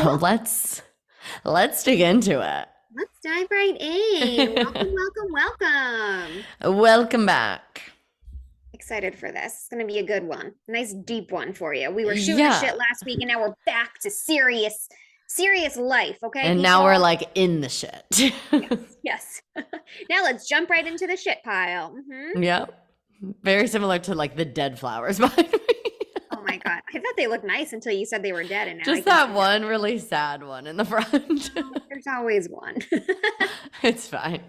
So let's dig into it. Let's dive right in. Welcome, welcome, welcome. Welcome back. Excited for this. It's going to be a good one. Nice deep one for you. We were shooting the shit Yeah. last week and now we're back to serious life, okay, And now people? we're like in the shit. Yes, yes. Now let's jump right into the shit pile. Yeah. Very similar to like the dead flowers behind me. Oh my God. I thought they looked nice until you said they were dead and now I Just can that see them. one really sad one in the front. Oh, there's always one. It's fine.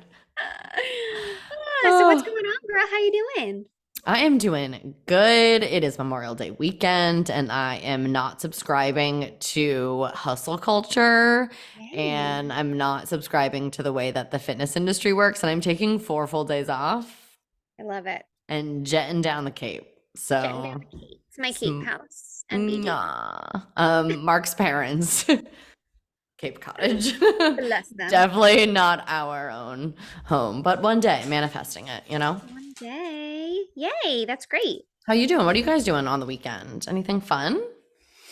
So what's Oh, going on, girl? How you doing? I am doing good. It is Memorial Day weekend, and I am not subscribing to hustle culture, Yay. and I'm not subscribing to the way that the fitness industry works. And I'm taking 4 full days off I love it. and jetting down the Cape. Jetting down So, the Cape. It's my Cape some, house. MBD. nah. Mark's parents, Cape Cottage. Bless them. Definitely not our own home, but one day manifesting it, you know? One day. Yay, that's great. How you doing? What are you guys doing on the weekend? Anything fun?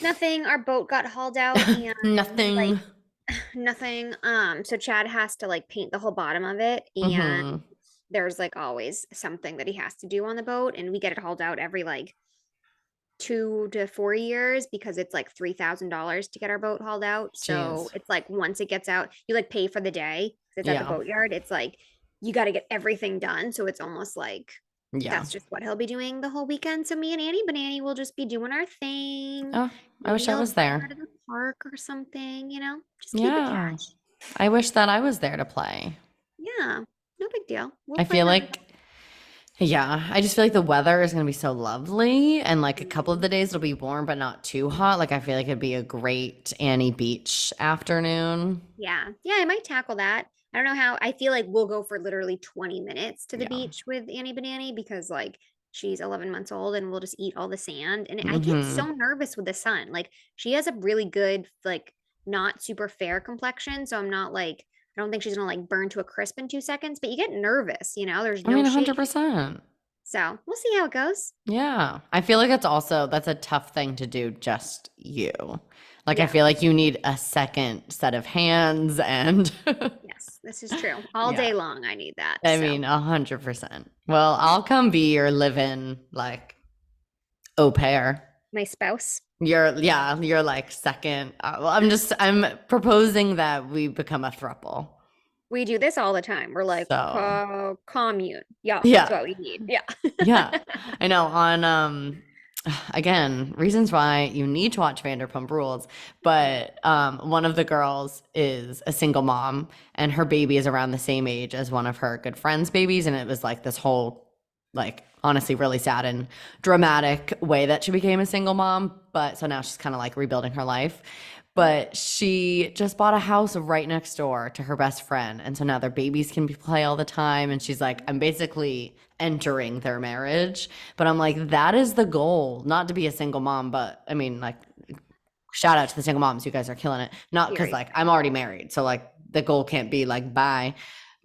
Nothing. Our boat got hauled out and like Nothing. nothing. So Chad has to like paint the whole bottom of it and Hmm. there's like always something that he has to do on the boat and we get it hauled out every like 2 to 4 years because it's like $3,000 to get our boat hauled out. So Jeez. it's like once it gets out, you like pay for the day. It's at the Yeah. boatyard. It's like you got to get everything done. So it's almost like Yeah. that's just what he'll be doing the whole weekend. So me and Annie Banani will just be doing our thing. Oh, I Maybe wish I you'll was take her there. to the park or something, just keep it Yeah. cash. I wish that I was there to play. Yeah, no big deal. We'll I feel plan on like, yeah, I just feel like the weather is going to be so lovely. And like a couple of it. the days it'll be warm, but not too hot. Like I feel like it'd be a great Annie Beach afternoon. Yeah. Yeah, I might tackle that. I don't know how. I feel like we'll go for literally 20 minutes to the Yeah. beach with Annie Banani because like she's 11 months old and we'll just eat all the sand. And I get Hmm. so nervous with the sun. Like she has a really good, like not super fair complexion. So I'm not like, I don't think she's gonna like burn to a crisp in 2 seconds, but you get nervous, there's I no mean, shade. 100%. So we'll see how it goes. Yeah. I feel like that's a tough thing to do just you. Like I Yeah. feel like you need a second set of hands and Yes, this is true. All yeah. day long, I need that. I So mean, 100%. Well, I'll come be your live-in like au pair. my spouse. You're like second. Well, I'm proposing that we become a throuple. We do this all the time. We're like, So commune. Yeah, that's yeah, what we need. Yeah. yeah, I know. On again, reasons why you need to watch Vanderpump Rules, but one of the girls is a single mom, and her baby is around the same age as one of her good friends' babies, and it was like this whole like honestly really sad and dramatic way that she became a single mom. But so now she's kind of like rebuilding her life. But she just bought a house right next door to her best friend. And so now their babies can play all the time. And she's like, I'm basically entering their marriage. But I'm like, that is the goal, not to be a single mom. But I mean, like, shout out to the single moms. You guys are killing it. Not because Period. like I'm already married. So like the goal can't be like, bye.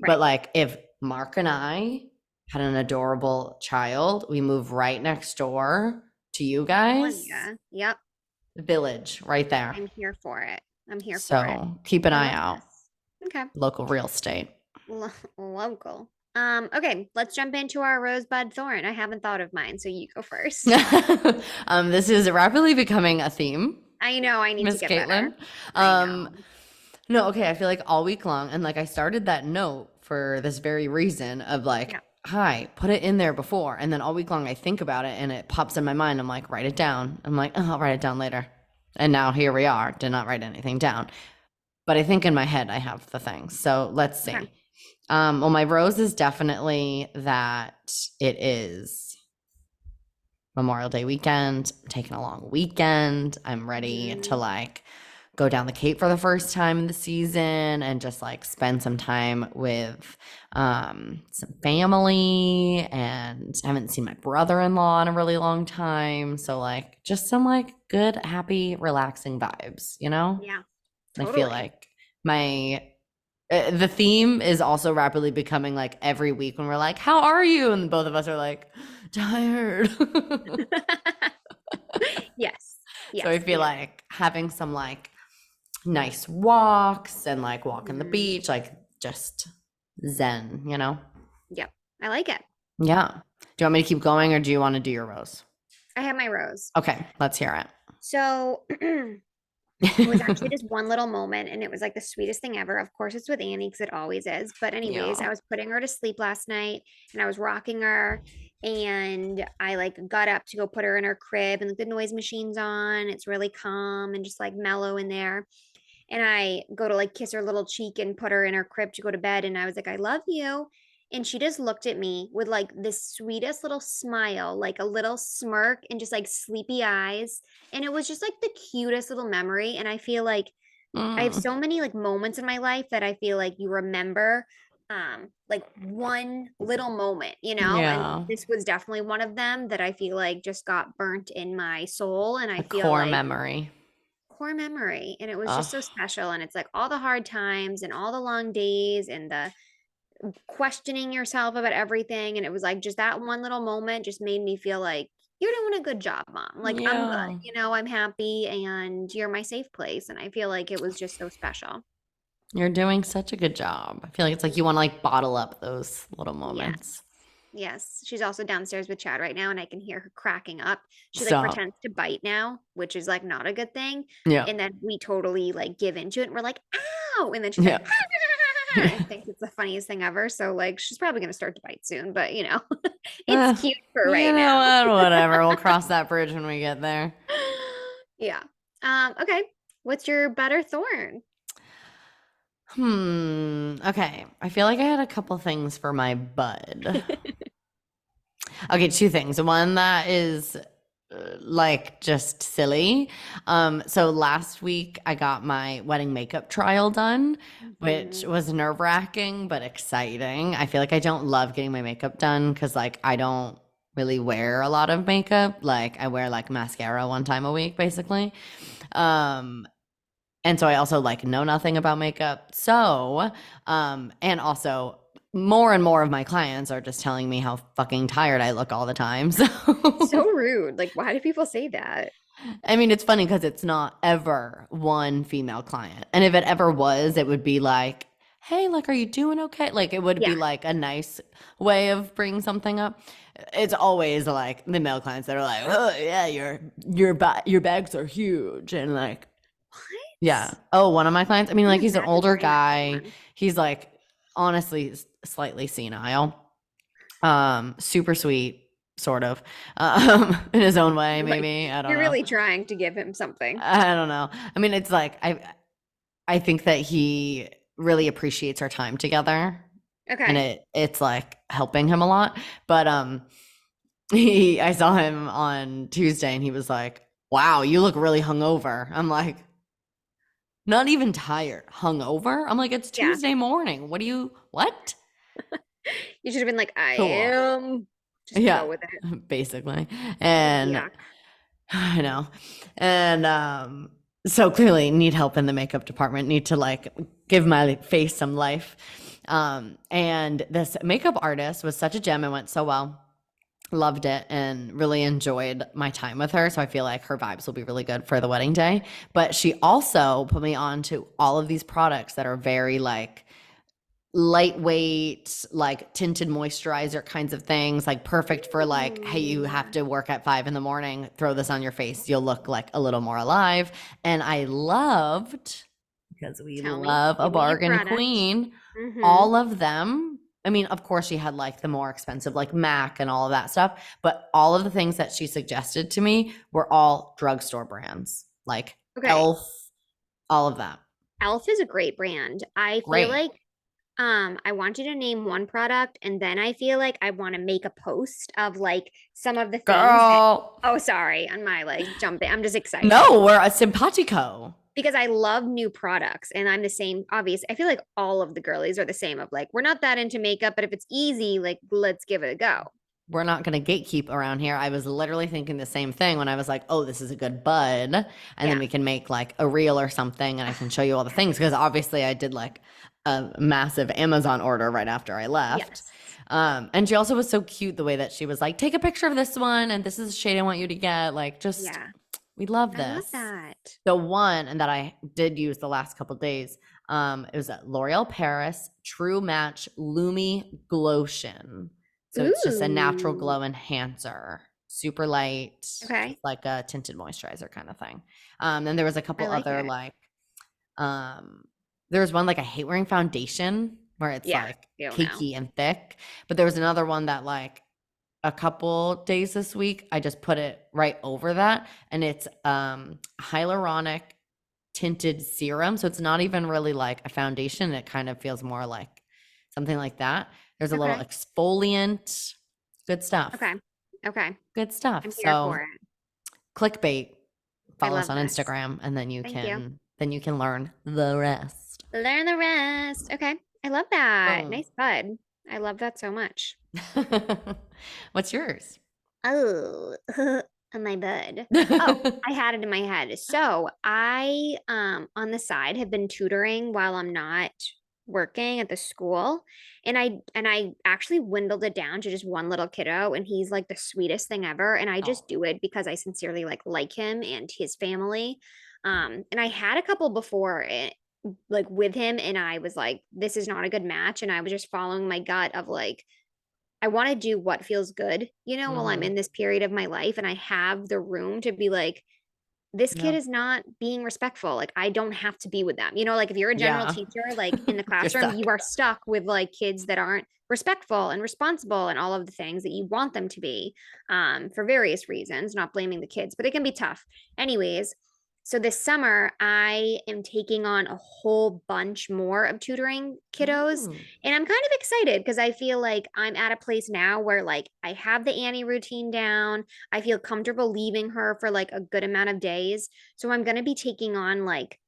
But Right. like if Mark and I had an adorable child, we move right next door to you Telling guys. ya. Yep. Village right there. I'm here for it. I'm here for it. So keep an I eye love out. this. Okay. Local real estate. Local. Okay, let's jump into our rosebud thorn. I haven't thought of mine, so you go first. This is rapidly becoming a theme, I know I need to Miss get better. Caitlin. I Um, know. no, okay, I feel like all week long, and like I started that note for this very reason of like, Yeah. hi, put it in there before, and then all week long I think about it and it pops in my mind. I'm like, write it down. I'm like, oh, I'll write it down later. And now here we are, did not write anything down. But I think in my head I have the things. So let's see. Okay. Well, my rose is definitely that it is Memorial Day weekend. I'm taking a long weekend. I'm ready to Mhm. like go down the Cape for the first time in the season and just like spend some time with some family. And I haven't seen my brother-in-law in a really long time. So like just some like good, happy, relaxing vibes, you know? Yeah. I feel Totally. like my the theme is also rapidly becoming like every week when we're like, "How are you?" and both of us are like, "Tired." Yes. So I Yes. feel like having some like nice walks and like walk on the Mhm. beach, like just zen, you know? Yep. I like it. Yeah. Do you want me to keep going or do you want to do your rose? I have my rose. Okay, let's hear So it was actually it. just one little moment, and it was like the sweetest thing ever. Of course, it's with Annie because it always is. But, anyways, Yeah. I was putting her to sleep last night and I was rocking her, and I like got up to go put her in her crib, and like, the noise machine's on. It's really calm and just like mellow in there. And I go to like kiss her little cheek and put her in her crib to go to bed. And I was like, I love you. And she just looked at me with like this sweetest little smile, like a little smirk and just like sleepy eyes. And it was just like the cutest little memory. And I feel like I have Mm, so many like moments in my life that I feel like you remember like one little moment, and yeah. this was definitely one of them that I feel like just got burnt in my soul. And A I feel core like memory. core memory, and it was just so Oh, special. And it's like all the hard times and all the long days and the questioning yourself about everything, and it was like just that one little moment just made me feel like you're doing a good job, mom. Like, I'm good, yeah. I'm happy, and you're my safe place. And I feel like it was just so special. You're doing such a good job. I feel like it's like you want to like bottle up those little moments. Yes. Yes. She's also downstairs with Chad right now, and I can hear her cracking up. She like Stop. pretends to bite now, which is like not a good thing. Yeah. And then we totally like give into it, and we're like, ow. And then she's Yeah. like, I think it's the funniest thing ever. So like she's probably gonna start to bite soon, but it's Eh, cute for you right know now. what? Whatever. We'll cross that bridge when we get there. Yeah. Okay. What's your butter thorn? Okay. I feel like I had a couple things for my bud. Okay, two things. One that is like just silly. So last week I got my wedding makeup trial done, which Mhm. was nerve-wracking but exciting. I feel like I don't love getting my makeup done because like I don't really wear a lot of makeup. Like I wear like mascara one time a week, basically. Um, and so I also like know nothing about makeup. So, and also more and more of my clients are just telling me how fucking tired I look all the time. So So, rude. Like, why do people say that? I mean, it's funny because it's not ever one female client. And if it ever was, it would be like, hey, like, are you doing okay? Like, it would Yeah. be like a nice way of bringing something up. It's always like the male clients that are like, oh, yeah, your bags are huge. And like, yeah. What? Oh, one of my clients, I mean, I like, can't he's an imagine older saying that to guy. someone. He's like, honestly, slightly senile. Super sweet, sort of, in his own way, You're like, maybe. I don't you're know. really trying to give him something. I don't know. I mean, it's like I think that he really appreciates our time together and Okay. it's like helping him a lot. But he I saw him on Tuesday and he was like, "Wow, you look really hungover." I'm like, "Not even tired, hungover?" I'm like, "It's Yeah. Tuesday morning. What?" You should have been like, I Cool. am. Just Yeah, go with it. basically. And Yuck. I know. And so clearly need help in the makeup department, need to like give my face some life. And this makeup artist was such a gem. It went so well. Loved it and really enjoyed my time with her. So I feel like her vibes will be really good for the wedding day. But she also put me on to all of these products that are very like lightweight, like tinted moisturizer kinds of things, like perfect for like, hey, you have Ooh. to work at 5 in the morning, throw this on your face, you'll look like a little more alive. And I loved, because we Tell me. love a Give me your bargain product. queen, Mm-hmm. all of them. I mean, of course, she had like the more expensive, like MAC and all of that stuff, but all of the things that she suggested to me were all drugstore brands, like Okay. Elf, all of that. Elf is a great brand. I feel Great. like I want you to name one product, and then I feel like I want to make a post of like some of the things that, Girl. oh, sorry, on my like jumping. I'm just excited No, we're a simpatico. because I love new products, and I'm the same. Obvious. I feel like all of the girlies are the same of like, we're not that into makeup, but if it's easy, like, let's give it a go. We're not going to gatekeep around here. I was literally thinking the same thing when I was like, oh, this is a good bud. And then Yeah. we can make like a reel or something and I can show you all the things. Because obviously I did like a massive Amazon order right after I left. Yes. And she also was so cute the way that she was like, take a picture of this one and this is the shade I want you to get. Like, just Yeah. We love I love this. that. The one and that I did use the last couple days, it was at L'Oreal Paris True Match Lumi Glotion. So it's just a natural Ooh. glow enhancer, super light, just Okay. like a tinted moisturizer kind of thing. Then there was a I couple like other it. like, um, there was one like I hate wearing foundation where it's Yeah. like You know. cakey and thick, but there was another one that like a couple days this week, I just put it right over that, and it's hyaluronic tinted serum. So it's not even really like a foundation. It kind of feels more like something like that. There's a little Okay. exfoliant. Good stuff. Okay. Okay. Good stuff. I'm here So for it. clickbait. I Follow us love on this. Instagram, and Thank you. then you can learn the rest. Learn the rest. Okay. I love that. Boom. Nice bud. I love that so much. What's yours? Oh, my bud. Oh, I had it in my head. So I on the side have been tutoring while I'm not working at the school. And I actually dwindled it down to just one little kiddo, and he's like the sweetest thing ever. And I Oh, just do it because I sincerely like him and his family. And I had a couple before like with him, and I was like, this is not a good match. And I was just following my gut of like I want to do what feels good, while I'm mm-hmm. in this period of my life and I have the room to be like, this kid Yeah. is not being respectful. Like, I don't have to be with them. Like if you're a general Yeah. teacher, like in the You're classroom, you stuck. are stuck with like kids that aren't respectful and responsible and all of the things that you want them to be for various reasons, not blaming the kids, but it can be tough. Anyways, so this summer, I am taking on a whole bunch more of tutoring kiddos. Mm. And I'm kind of excited because I feel like I'm at a place now where like I have the Annie routine down. I feel comfortable leaving her for like a good amount of days. So I'm going to be taking on like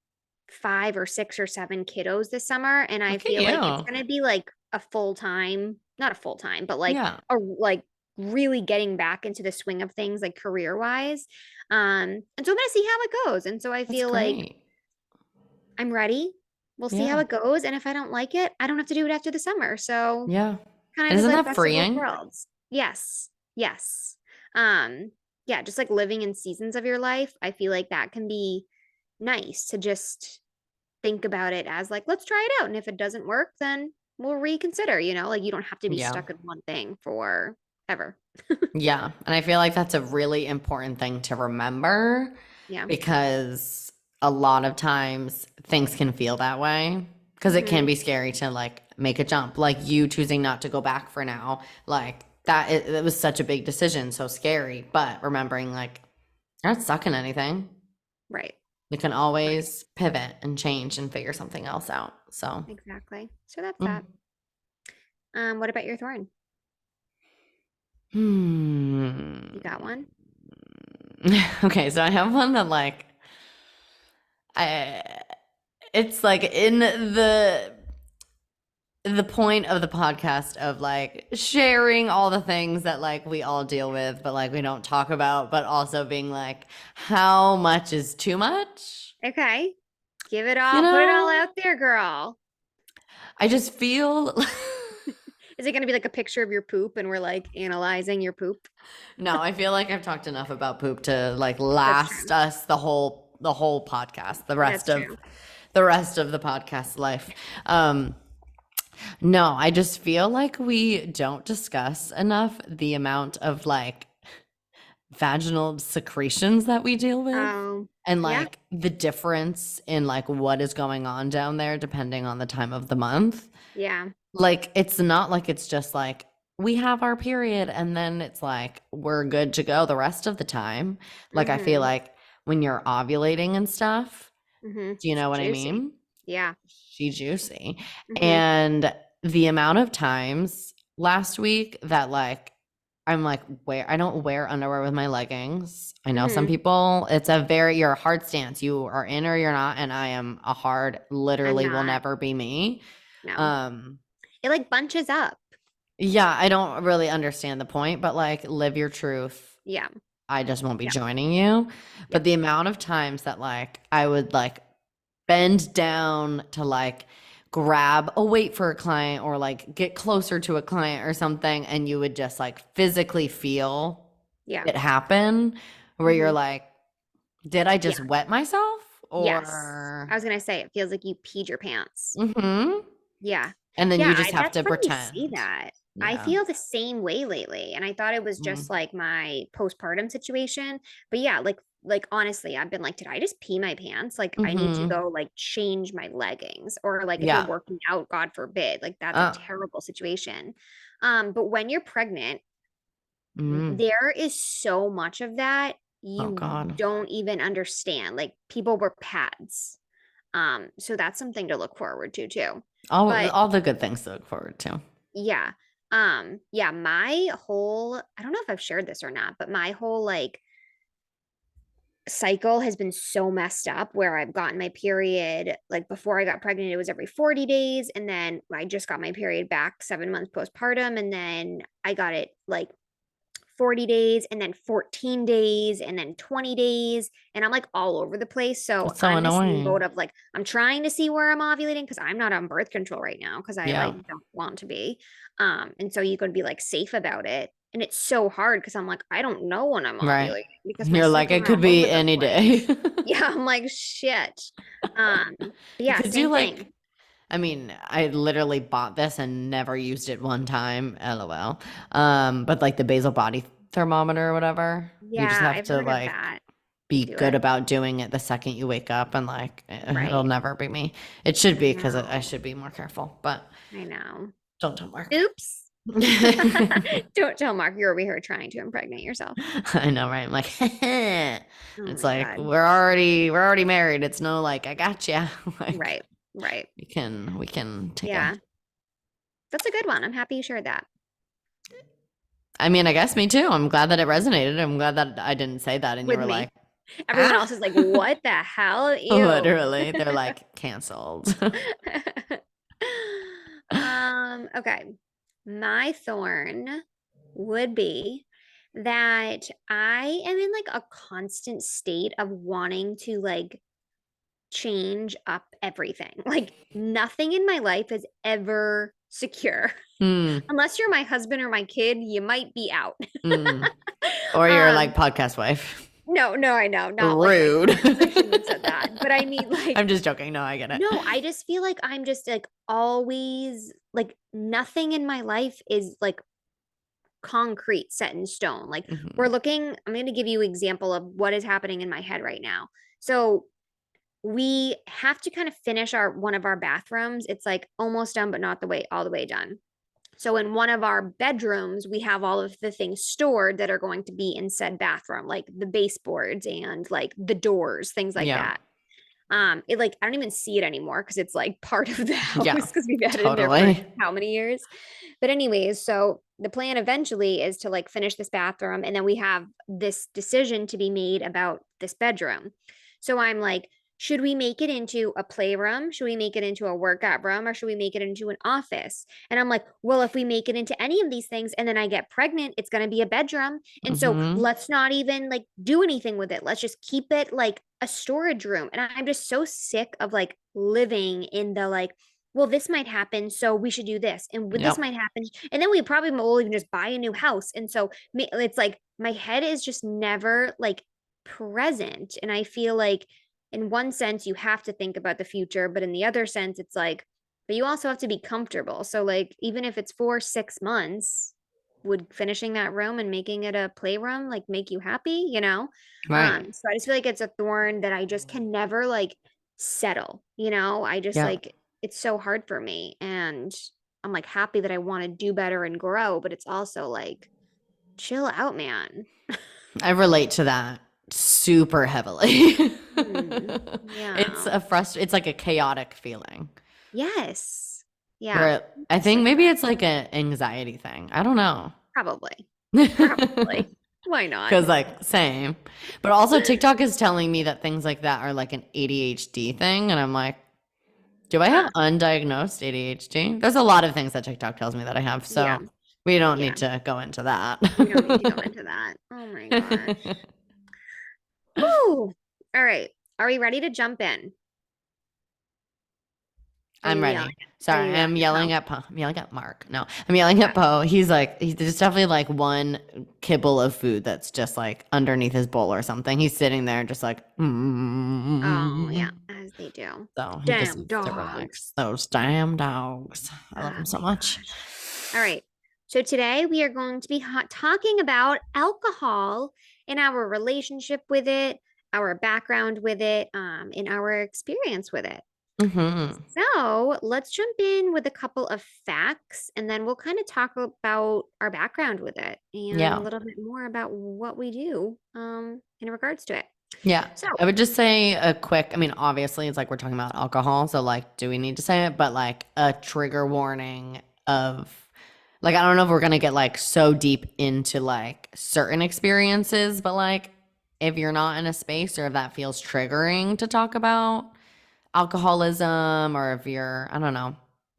5 or 6 or 7 kiddos this summer. And I Look at feel like it's you. going to be like a full time, not a full time, but like Yeah. like really getting back into the swing of things like career wise. And so I'm going to see how it goes. And so I That's feel like great. I'm ready. We'll see how Yeah. it goes. And if I don't like it, I don't have to do it after the summer. So Yeah. kind And of is isn't like that best of both freeing? worlds. Yes. Yes. Um, yeah, just like living in seasons of your life, I feel like that can be nice to just think about it as like, let's try it out. And if it doesn't work, then we'll reconsider, like you don't have to be Yeah. stuck in one thing for ever. Yeah. And I feel like that's a really important thing to remember Yeah. because a lot of times things can feel that way because it can Hmm. be scary to like make a jump. Like you choosing not to go back for now. Like it was such a big decision, so scary. But remembering like you're not stuck in anything. Right. You can Right. always pivot and change and figure something else out. So, Exactly. So that's mm. that. What about your thorn? You got Hmm. one? Okay, so I have one that like I it's like in the point of the podcast of like sharing all the things that like we all deal with but like we don't talk about, but also being like how much is too much? Okay. Give it You all, put it all know? out there, girl. I just feel Is it going to be like a picture of your poop and we're like analyzing your poop? no, I feel like I've talked enough about poop to like That's last true. us the whole podcast, That's true. the rest of the podcast life. No, I just feel like we don't discuss enough the amount of like vaginal secretions that we deal with and Yeah. like the difference in like what is going on down there depending on the time of the month. Yeah. Like, it's not like it's just like we have our period and then it's like we're good to go the rest of the time. Like, I feel Mm-hmm. like when you're ovulating and stuff, Mm-hmm. do you It's know what I juicy. mean? Yeah. She juicy. Mm-hmm. And the amount of times last week that like I'm like, I don't wear underwear with my leggings. I know some Mm-hmm. people, you're a hard stance. You are in or you're not. And I am a hard, I'm literally will not. never be me. No. Um, It like bunches up. yeah, I don't really understand the point, but like live your truth. Yeah. I just won't be Yeah. joining you. Yeah. But the amount of times that like I would like bend down to like grab a weight for a client or like get closer to a client or something, and you would just like physically feel Yeah. it happen where you're Mm-hmm. like, Did I Yeah. just wet myself Yes. I or? was gonna say it feels like you peed your pants. Mm-hmm. Yeah. And then Yeah, you just have that's to funny you say pretend. that. I Yeah. feel the same way lately, and I thought it was just Mm. like my postpartum situation. But yeah, like honestly, I've been like, did I just pee my pants? Like I need to Mm-hmm. go like change my leggings, or like if you're Yeah. working out, God forbid, like that's a Oh. terrible situation. But when you're pregnant, Mm. there is so much of that Oh you God. don't even understand. Like people wear pads. So that's something to look forward to too. But All the good things to look forward to. yeah. Yeah, my whole, I don't know if I've shared this or not, but my whole like cycle has been so messed up where I've gotten my period like before I got pregnant, it was every 40 days. And then I just got my period back 7 months postpartum. And then I got it like 40 days and then 14 days and then 20 days and I'm like all over the place. So It's so I'm in the same annoying. boat of like I'm trying to see where I'm ovulating because I'm not on birth control right now because I Yeah. like don't want to be. And so you could be like safe about it. And it's so hard because I'm like, I don't know when I'm Right. ovulating because my You're like, cycles it are could all over be the any day. place. Yeah, I'm like shit. But yeah, Because you same like, thing. I mean, I literally bought this and never used it one time, LOL. But like the basal body thermometer or whatever, you just Yeah, have I've to heard of like that. be Do good it. about doing it the second you wake up and like it'll Right. never be me. It should I be because I know. should be more careful, but I know. don't tell Mark. Oops. Don't tell Mark you're over here trying to impregnate yourself. I know, right? I'm like, Oh it's my like God. we're already married. It's no like I got you. Like Right. Right. we can take a. Yeah. That's a good one. I'm happy you shared that I mean, I guess me too. I'm glad that it resonated. I'm glad that I didn't say that and you with were me. like, Everyone ah, else is like, what the hell? Ew. literally. They're like canceled. Okay. My thorn would be that I am in like a constant state of wanting to like change up everything. Like nothing in my life is ever secure. Hmm. Unless you're my husband or my kid, you might be out. Mm. Or you're um, like podcast wife. no, no, I know, not like my Rude. I shouldn't have said that. But I mean like I'm just joking. No, I get it. no, I just feel like I'm just like always like nothing in my life is like concrete set in stone. Like we're Hmm. looking, I'm going to give you an example of what is happening in my head right now. So we have to kind of finish our one of our bathrooms. It's like almost done, but not the way all the way done. So in one of our bedrooms, we have all of the things stored that are going to be in said bathroom, like the baseboards and like the doors, things like Yeah. that. It like I don't even see it anymore because it's like part of the house Yeah. because we've had it in there for Totally. how many years. But anyways, so the plan eventually is to like finish this bathroom and then we have this decision to be made about this bedroom. So I'm like, should we make it into a playroom? Should we make it into a workout room or should we make it into an office? And I'm like, well, if we make it into any of these things and then I get pregnant, it's going to be a bedroom. And so Hmm. let's not even like do anything with it. Let's just keep it like a storage room. And I'm just so sick of like living in the like, well, this might happen, so we should do this, and this Yep. might happen, and then we probably will even just buy a new house. And so it's like my head is just never like present, and I feel like in one sense you have to think about the future, but in the other sense it's like, but you also have to be comfortable. So like even if it's for 6 months, would finishing that room and making it a playroom like make you happy, you know? Right. So I just feel like it's a thorn that I just can never like settle, you know? I just Yeah. like it's so hard for me. And I'm like happy that I want to do better and grow, but it's also like, chill out, man. I relate to that super heavily. It's Yeah. a it's like a chaotic feeling. Yes. Yeah. Where I think Interesting maybe though. it's like an anxiety thing. I don't know. Probably. Probably. Why not? Because like same. But also TikTok is telling me that things like that are like an ADHD thing. And I'm like, do I have Huh. undiagnosed ADHD? There's a lot of things that TikTok tells me that I have. Yeah. So we don't Yeah. need to go into that. We don't need to go into that. Oh my gosh. Whew. All right. Are we ready to jump in? Are I'm you ready. yelling? Are Sorry, you yelling I'm at yelling Poe? at Poe. I'm yelling at Mark. No, I'm yelling at Okay. Poe. He's like, there's definitely like one kibble of food that's just like underneath his bowl or something. He's sitting there just like, Oh yeah, mm. as they do. So he just Damn needs to dogs. relax. Those damn dogs. I love Oh them so my much. gosh. All right. So today we are going to be talking about alcohol and our relationship with it, our background with it, and our experience with it. Mm-hmm. So let's jump in with a couple of facts and then we'll kind of talk about our background with it and a Yeah. little bit more about what we do in regards to it. Yeah. So, I would just say a quick, I mean, obviously it's like we're talking about alcohol, so like do we need to say it? But like a trigger warning of like I don't know if we're gonna get like so deep into like certain experiences, but like if you're not in a space or if that feels triggering to talk about alcoholism or if you're, I don't know,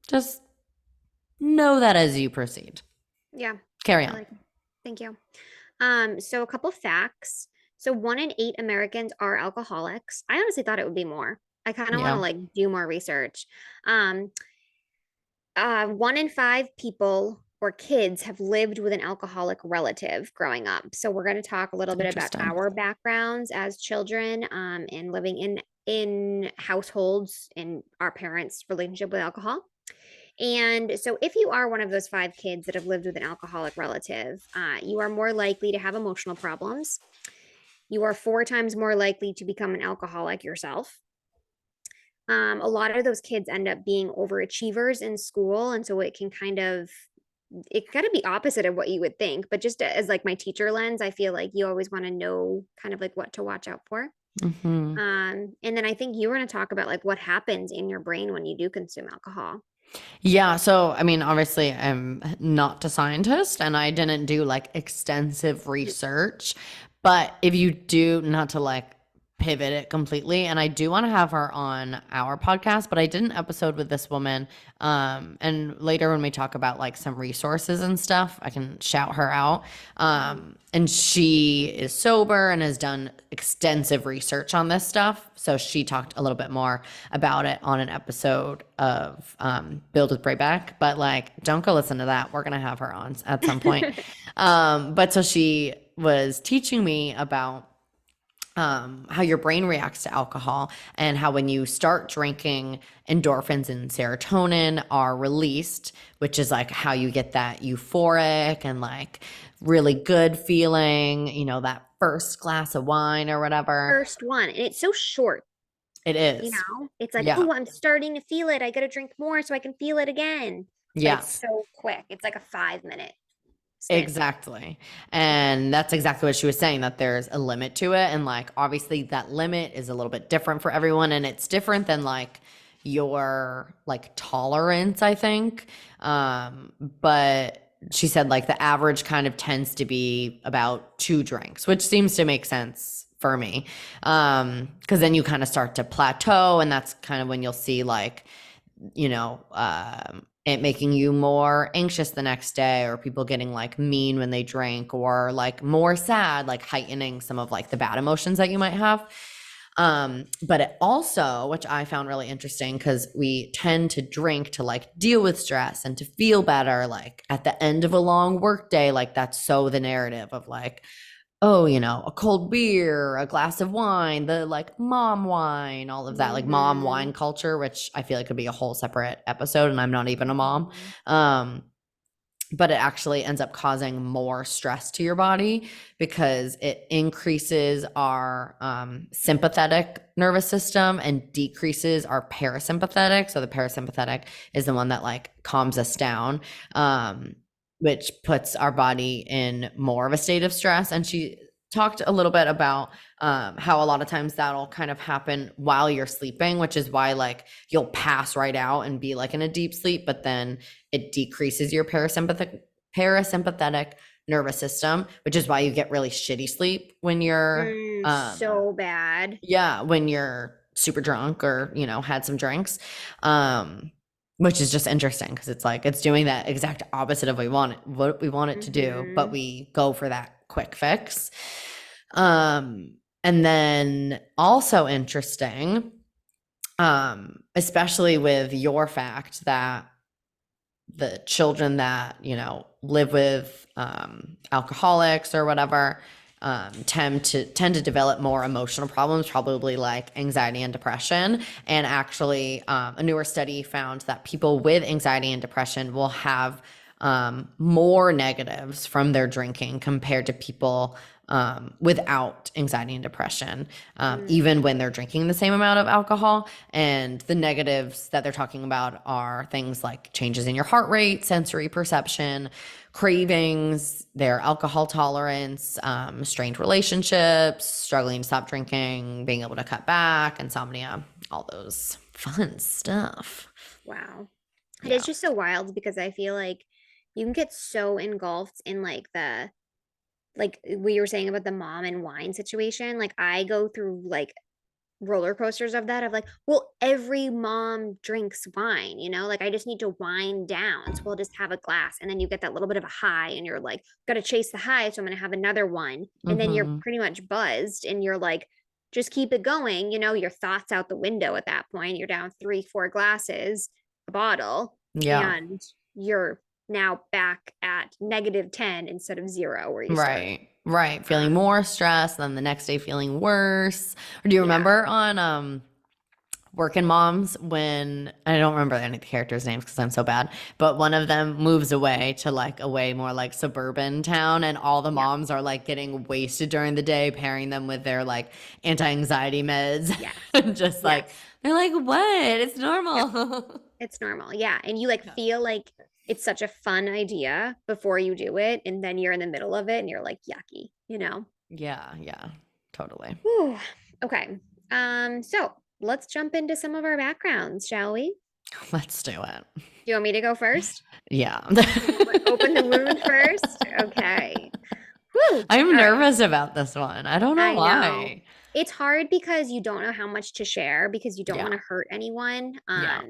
just know that as you proceed. yeah, Carry I on. like it. Thank you. So a couple facts. So 1 in 8 Americans are alcoholics. I honestly thought it would be more. I kind of want to Yeah. like do more research. Um, 1 in 5 people or kids have lived with an alcoholic relative growing up. So we're going to talk a little bit about Interesting. our backgrounds as children, and living in households and our parents' relationship with alcohol. And so, if you are one of those 5 kids that have lived with an alcoholic relative, you are more likely to have emotional problems. You are 4 times more likely to become an alcoholic yourself. A lot of those kids end up being overachievers in school. And so, it can kind of it got to be opposite of what you would think, but just as like my teacher lens, I feel like you always want to know kind of like what to watch out for. Mm-hmm. And then I think you were going to talk about like what happens in your brain when you do consume alcohol. Yeah, so I mean, obviously, I'm not a scientist and I didn't do like extensive research. But if you do, not to like pivot it completely, and I do want to have her on our podcast, but I did an episode with this woman. And later when we talk about like some resources and stuff, I can shout her out. Mhm. And she is sober and has done extensive research on this stuff. So she talked a little bit more about it on an episode of Build with Brayback. But like, don't go listen to that. We're gonna have her on at some point. But so she was teaching me about how your brain reacts to alcohol and how when you start drinking, endorphins and serotonin are released, which is like how you get that euphoric and like really good feeling, you know, that first glass of wine or whatever. First one, and it's so short. It You is. know, it's like, Yeah. oh, I'm starting to feel it. I got to drink more so I can feel it again. But Yeah. it's so quick. It's like a 5 minute stint. Exactly. And that's exactly what she was saying, that there's a limit to it. And like, obviously, that limit is a little bit different for everyone. And it's different than like your like tolerance, I think. But she said like the average kind of tends to be about 2 drinks, which seems to make sense for me. Because then you kind of start to plateau. And that's kind of when you'll see like, you know, it making you more anxious the next day or people getting like mean when they drink or like more sad, like heightening some of like the bad emotions that you might have. But it also, which I found really interesting because we tend to drink to like deal with stress and to feel better, like at the end of a long work day, like that's so the narrative of like, oh, you know, a cold beer, a glass of wine, the like mom wine, all of that, like mom Mm-hmm. wine culture, which I feel like could be a whole separate episode, and I'm not even a mom. Mm-hmm. Um, but it actually ends up causing more stress to your body because it increases our sympathetic nervous system and decreases our parasympathetic. So the parasympathetic is the one that like calms us down. Which puts our body in more of a state of stress. And she talked a little bit about how a lot of times that'll kind of happen while you're sleeping, which is why like you'll pass right out and be like in a deep sleep, but then it decreases your parasympathetic nervous system, which is why you get really shitty sleep when you're So bad. yeah, when you're super drunk or, you know, had some drinks. Which is just interesting because it's like it's doing that exact opposite of what we want it to do, but Mm-hmm. we go for that quick fix. And then also interesting, especially with your fact that the children that live with alcoholics or whatever tend to develop more emotional problems, probably like anxiety and depression. And actually, a newer study found that people with anxiety and depression will have more negatives from their drinking compared to people without anxiety and depression, Mm, even when they're drinking the same amount of alcohol. And the negatives that they're talking about are things like changes in your heart rate, sensory perception, cravings, their alcohol tolerance, strained relationships, struggling to stop drinking, being able to cut back, insomnia, all those fun stuff. wow. It is Yeah. just so wild because I feel like you can get so engulfed in like we were saying about the mom and wine situation. Like I go through like roller coasters of that of like, well, every mom drinks wine, like I just need to wind down. So we'll just have a glass. And then you get that little bit of a high and you're like, gotta chase the high. So I'm gonna have another one. And then you're Mm-hmm. pretty much buzzed and you're like, just keep it going. Your thoughts out the window at that point. You're down 3, 4 glasses, a bottle, Yeah. and you're now back at -10 instead of zero where you started. Right. Right. Feeling Um, more stressed, then the next day feeling worse. Or do you yeah. remember on Working Moms when I don't remember any of the characters' names because I'm so bad, but one of them moves away to like a way more like suburban town, and all the Yep. moms are like getting wasted during the day, pairing them with their like anti-anxiety meds. Yes. And just like Yes. they're like, what? It's Yep. normal. It's normal. Yeah. And you like Yeah. feel like it's such a fun idea before you do it. And then you're in the middle of it and you're like, yucky. Yeah, yeah, totally. Whew. Okay. So let's jump into some of our backgrounds, shall we? Let's do it. Do you want me to go first? Yeah. Open the wound first? Okay. Whew. I'm All right. nervous about this one. I don't know I know. why. It's hard because you don't know how much to share because you don't Yeah. want to hurt anyone. Yeah.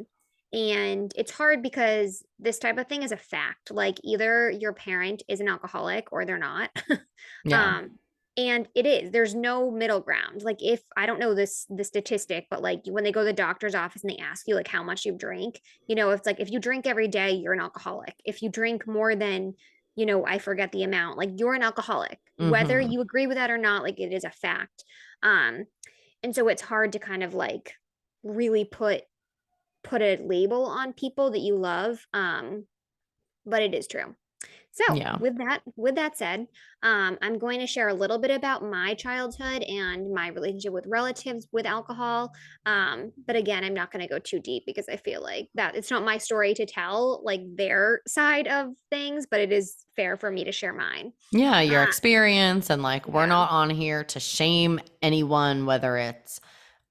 And it's hard because this type of thing is a fact. Like either your parent is an alcoholic or they're not. Yeah. um, and it is. There's no middle ground. Like if I don't know the statistic, but like when they go to the doctor's office and they ask you like how much you drink, it's like if you drink every day, you're an alcoholic. If you drink more than I forget the amount, like you're an alcoholic, whether Mm-hmm. you agree with that or not, like it is a fact. Um, and so it's hard to kind of like really put a label on people that you love. But it is true. So Yeah. with that said, I'm going to share a little bit about my childhood and my relationship with relatives with alcohol. But again, I'm not going to go too deep because I feel like that it's not my story to tell like their side of things, but it is fair for me to share mine. Yeah, your Uh, experience, and like we're yeah, not on here to shame anyone, whether it's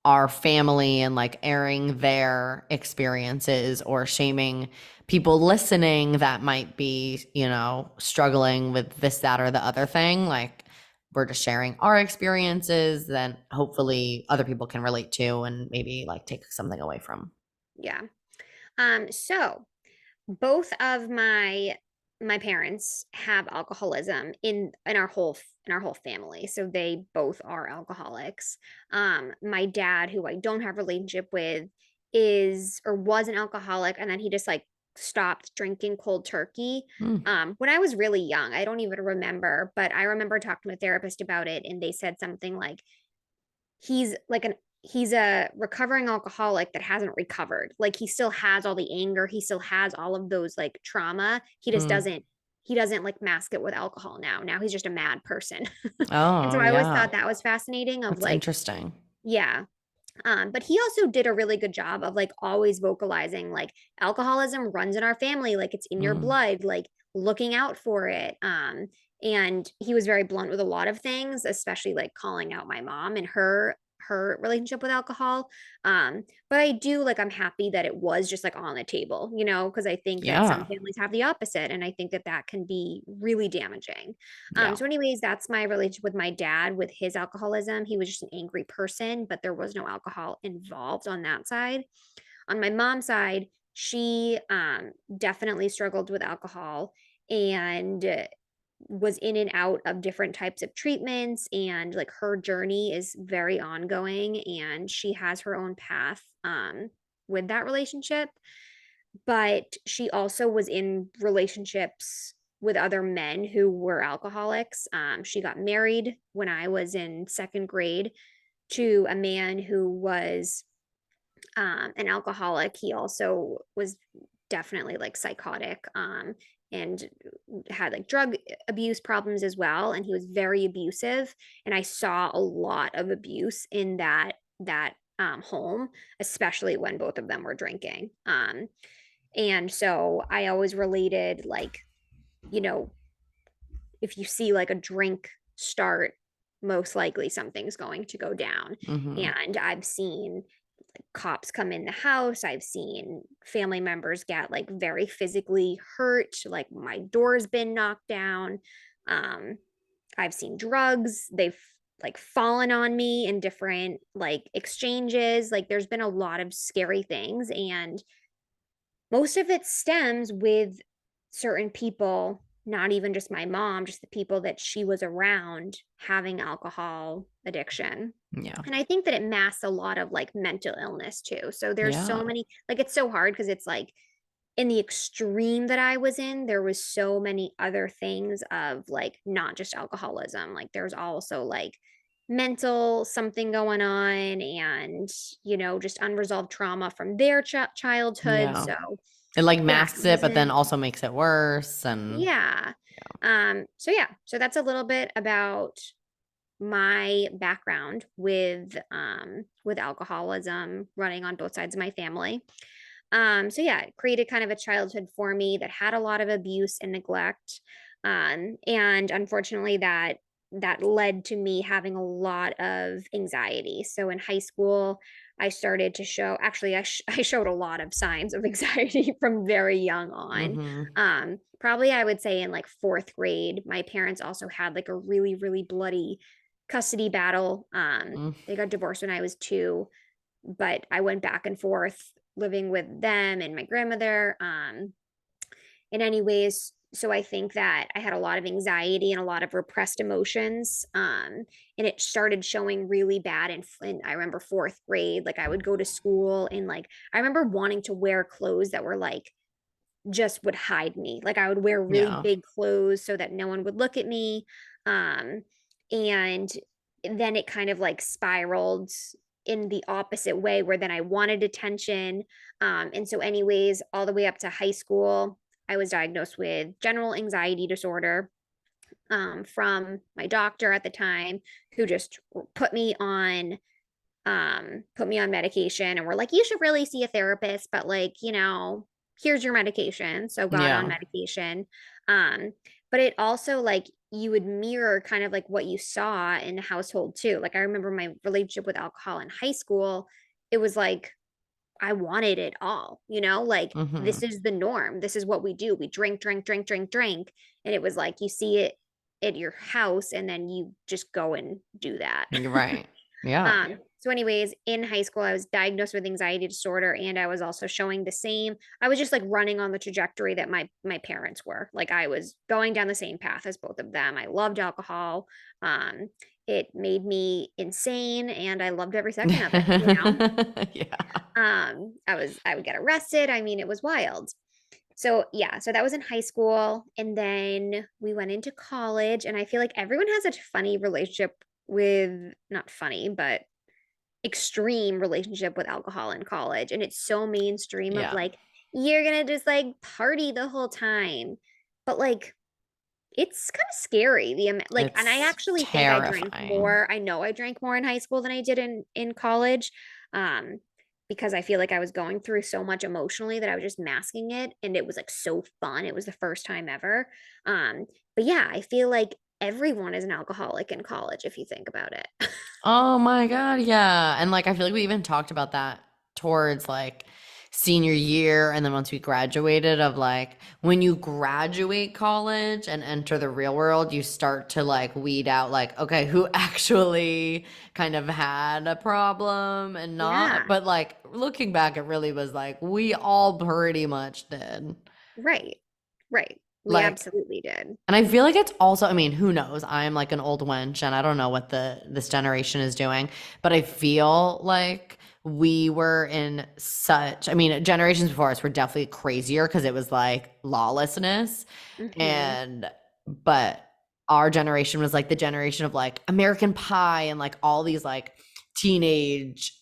our family and like airing their experiences, or shaming people listening that might be, struggling with this, that, or the other thing. Like we're just sharing our experiences, then hopefully other people can relate to and maybe like take something away from. yeah. So both of my parents have alcoholism in our whole family, so they both are alcoholics. My dad, who I don't have a relationship with, is or was an alcoholic, and then he just like stopped drinking cold turkey Mm, when I was really young. I don't even remember, but I remember talking to a therapist about it, and they said something like he's a recovering alcoholic that hasn't recovered. Like he still has all the anger, he still has all of those like trauma. He just mm. doesn't like mask it with alcohol now. Now he's just a mad person. And Oh, so I always yeah. thought that was fascinating of That's like, interesting. yeah. But he also did a really good job of like always vocalizing like alcoholism runs in our family, like it's in your Mm, blood, like looking out for it. And he was very blunt with a lot of things, especially like calling out my mom and her relationship with alcohol. But I do like I'm happy that it was just like on the table, because I think that some yeah. families have the opposite, and I think that that can be really damaging. Yeah. So anyways, that's my relationship with my dad with his alcoholism. He was just an angry person, but there was no alcohol involved on that side. On my mom's side, she definitely struggled with alcohol, and was in and out of different types of treatments, and like her journey is very ongoing, and she has her own path with that relationship. But she also was in relationships with other men who were alcoholics. She got married when I was in second grade to a man who was an alcoholic. He also was definitely like psychotic, and had like drug abuse problems as well. And he was very abusive. And I saw a lot of abuse in that home, especially when both of them were drinking. And so I always related, like, you know, if you see like a drink start, most likely something's going to go down. Mm-hmm. And I've seen cops come in the house. I've seen family members get like very physically hurt, like my door's been knocked down. Um, I've seen drugs. They've like fallen on me in different like exchanges. Like there's been a lot of scary things, and most of it stems with certain people, not even just my mom, just the people that she was around having alcohol addiction. Yeah. And I think that it masks a lot of like mental illness too. So there's Yeah. so many, like, it's so hard because it's like in the extreme that I was in, there was so many other things of like not just alcoholism. Like there's also like mental something going on, and just unresolved trauma from their childhood. Yeah. So It like yeah, masks it it, but then wasn't. also makes it worse. And Yeah. So yeah, so that's a little bit about my background with alcoholism running on both sides of my family. So yeah, it created kind of a childhood for me that had a lot of abuse and neglect. And unfortunately that led to me having a lot of anxiety. So in high school, I started to show, actually I showed a lot of signs of anxiety from very young on. mm-hmm. Probably I would say in like fourth grade, my parents also had like a really, really bloody custody battle. Mm. They got divorced when I was 2, but I went back and forth living with them and my grandmother. In any ways, so I think that I had a lot of anxiety and a lot of repressed emotions. And it started showing really bad in I remember fourth grade. Like I would go to school and like I remember wanting to wear clothes that were like just would hide me. Like I would wear really Yeah. big clothes so that no one would look at me. Um, and then it kind of like spiraled in the opposite way where then I wanted attention. And so, anyways, all the way up to high school, I was diagnosed with general anxiety disorder, from my doctor at the time, who just put me on medication and were like, you should really see a therapist, but like, here's your medication. So got on Yeah. medication. Um, but it also like you would mirror kind of like what you saw in the household too. Like I remember my relationship with alcohol in high school, it was like I wanted it all, like Mm-hmm. this is the norm. This is what we do. We drink, drink, drink, drink, drink. And it was like you see it at your house and then you just go and do that. You're right. Yeah. So anyways, in high school, I was diagnosed with anxiety disorder, and I was also showing the same. I was just like running on the trajectory that my parents were. Like I was going down the same path as both of them. I loved alcohol. Um, it made me insane, and I loved every second of it. Yeah. I would get arrested. I mean, it was wild. So yeah, so that was in high school, and then we went into college, and I feel like everyone has a funny relationship with, not funny, but extreme relationship with alcohol in college. And it's so mainstream of Yeah. like, you're gonna just like party the whole time. But like it's kind of scary. Like, and I It's actually think I drank terrifying. more. I know I drank more in high school than I did in college. Um, because I feel like I was going through so much emotionally that I was just masking it, and it was like so fun. It was the first time ever. But yeah, I feel like everyone is an alcoholic in college if you think about it. Oh my God, yeah. And like I feel like we even talked about that towards like senior year and then once we graduated of like when you graduate college and enter the real world, you start to like weed out like okay, who actually kind of had a problem and not. Yeah, But like looking back, it really was like we all pretty much did. right. Right. We Like, absolutely did. and I feel like it's also, I mean, who knows? I'm like an old wench and I don't know what this generation is doing, but I feel like we were in such, I mean, generations before us were definitely crazier because it was like lawlessness. Hmm. And but our generation was like the generation of like American Pie and like all these like teenage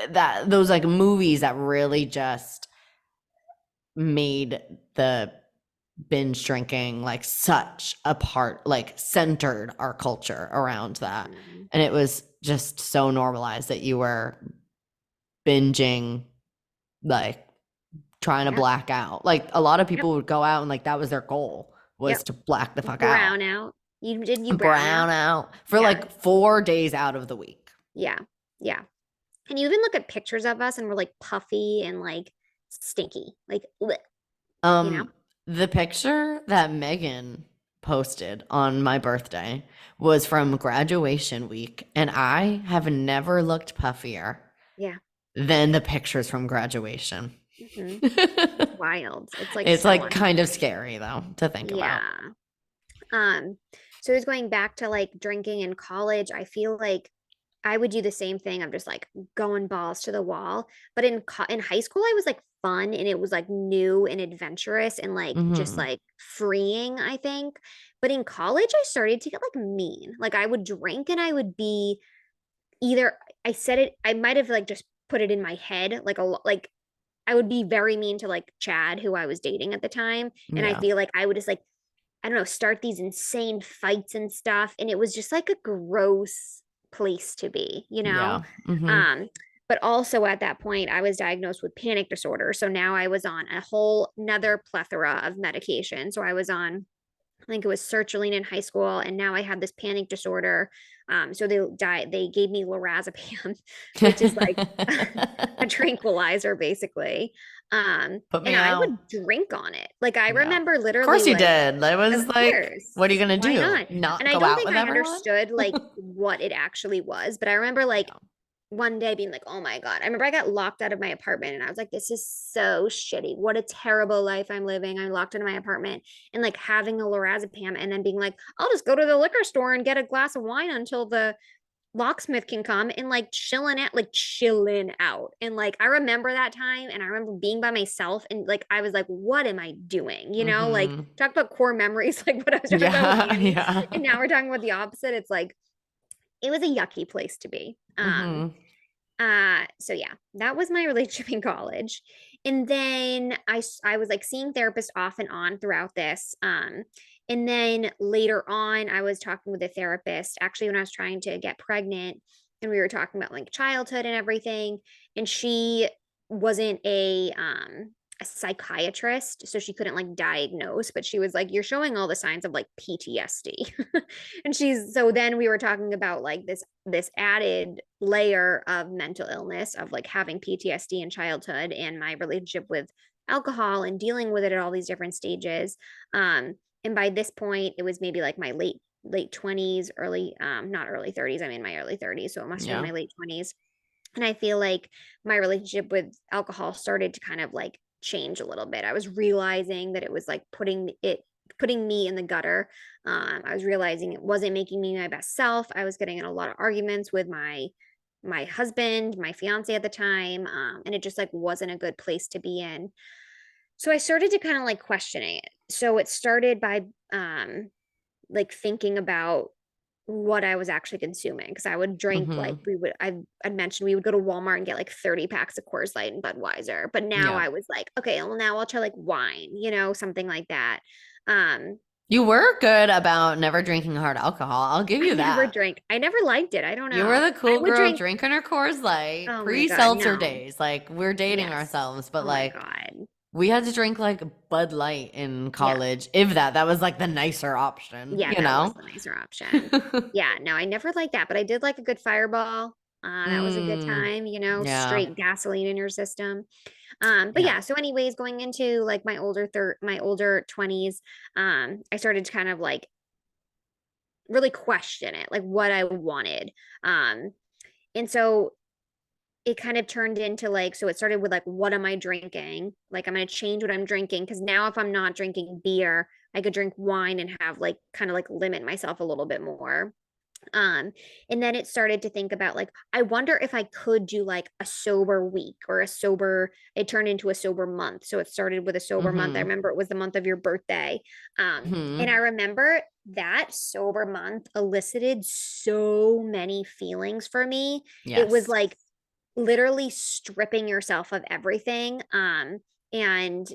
that those like movies that really just made the binge drinking like such a part, like centered our culture around that. Hmm. And it was just so normalized that you were binging, like trying to Yep. black out. Like a lot of Yep. people would go out and like that was their goal was Yep. to black the fuck out, Brown out. You brown out? brown out for Yeah. like 4 days out of the week. Yeah. Yeah. And you even look at pictures of us and we're like puffy and like stinky. Like, bleh, you know? Um, the picture that Megan posted on my birthday was from graduation week, and I have never looked puffier Yeah. than the pictures from graduation. Hmm. It's wild. It's like It's so like kind of unhealthy. scary though to think about. Yeah. Um, so it's going back to like drinking in college. I feel like I would do the same thing. I'm just like going balls to the wall. But in high school, I was like fun and it was like new and adventurous and like just Hmm. like freeing, I think. But in college, I started to get like mean. Like I would drink and I would be either I said it, I might have like just put it in my head, like like I would be very mean to like Chad, who I was dating at the time. And I Yeah. feel like I would just like I don't know, start these insane fights and stuff. And it was just like a gross place to be, you know? Yeah. Hmm. Um, but also at that point, I was diagnosed with panic disorder. So now I was on a whole another plethora of medication. So I was on, I think it was sertraline in high school, and now I have this panic disorder. So they gave me lorazepam, which is like a tranquilizer basically. Put And me I out. would drink on it. Like I Yeah. remember Of literally course you like, did. That of was like, what are you course, gonna why do? not? And Not I go don't out think with I everyone? understood like what it actually was, but I remember like Yeah. one day being like, oh my God. I remember I got locked out of my apartment and I was like, this is so shitty. What a terrible life I'm living. I'm locked into my apartment and like having a lorazepam and then being like, I'll just go to the liquor store and get a glass of wine until the locksmith can come and like chilling out. And like I remember that time and I remember being by myself and like I was like, what am I doing? You know, like Hmm. talk about core memories, like what I was talking about with Yeah. Annie. Yeah. And now we're talking about the opposite. It's like it was a yucky place to be. Hmm. So yeah, that was my relationship in college. And then I was like seeing therapists off and on throughout this. And then later on, I was talking with a therapist actually when I was trying to get pregnant, and we were talking about like childhood and everything. And she wasn't a psychiatrist, so she couldn't like diagnose, but she was like, "You're showing all the signs of like PTSD." And so then we were talking about like this added layer of mental illness of like having PTSD in childhood and my relationship with alcohol and dealing with it at all these different stages. Um, and by this point, it was maybe like my late 20s, early not early 30s. I'm in my early 30s, so it must have been Yeah. my late 20s. And I feel like my relationship with alcohol started to kind of like change a little bit. I was realizing that it was like putting me in the gutter. I was realizing it wasn't making me my best self. I was getting in a lot of arguments with my husband, my fiance at the time, and it just like wasn't a good place to be in. So I started to kind of like questioning it. So it started by like thinking about what I was actually consuming because I would drink like Hmm. I'd mentioned we would go to Walmart and get like 30 packs of Coors Light and Budweiser. But now Yeah. I was like, okay, well now I'll try like wine, something like that. Um, You were good about never drinking hard alcohol. I'll give I you never that. drank. I never liked it. I don't You were know. the I cool would girl drink. drinking her Coors Light, Oh my God, pre-seltzer no. days. Like we're dating Yes. ourselves, but Oh my like God. we had to drink like Bud Light in Yeah. college. If that, that was like the nicer option, Yeah, you that was know? the nicer option. Yeah, no, I never liked that, but I did like a good fireball. That was a good Mm, time, yeah, straight gasoline in your system. But yeah, yeah, so anyways, going into like my older 20s, I started to kind of like really question it, like what I wanted. Um, and so it kind of turned into like, so it started with like, what am I drinking? Like, I'm going to change what I'm drinking. Cause now if I'm not drinking beer, I could drink wine and have like, kind of like limit myself a little bit more. Um, and then it started to think about like, I wonder if I could do like a sober week or a sober, it turned into a sober month. So it started with a sober month. I Mm-hmm. remember it was the month of your birthday. And I Mm-hmm. remember that sober month elicited so many feelings for me. It was Yes. like literally stripping yourself of everything. And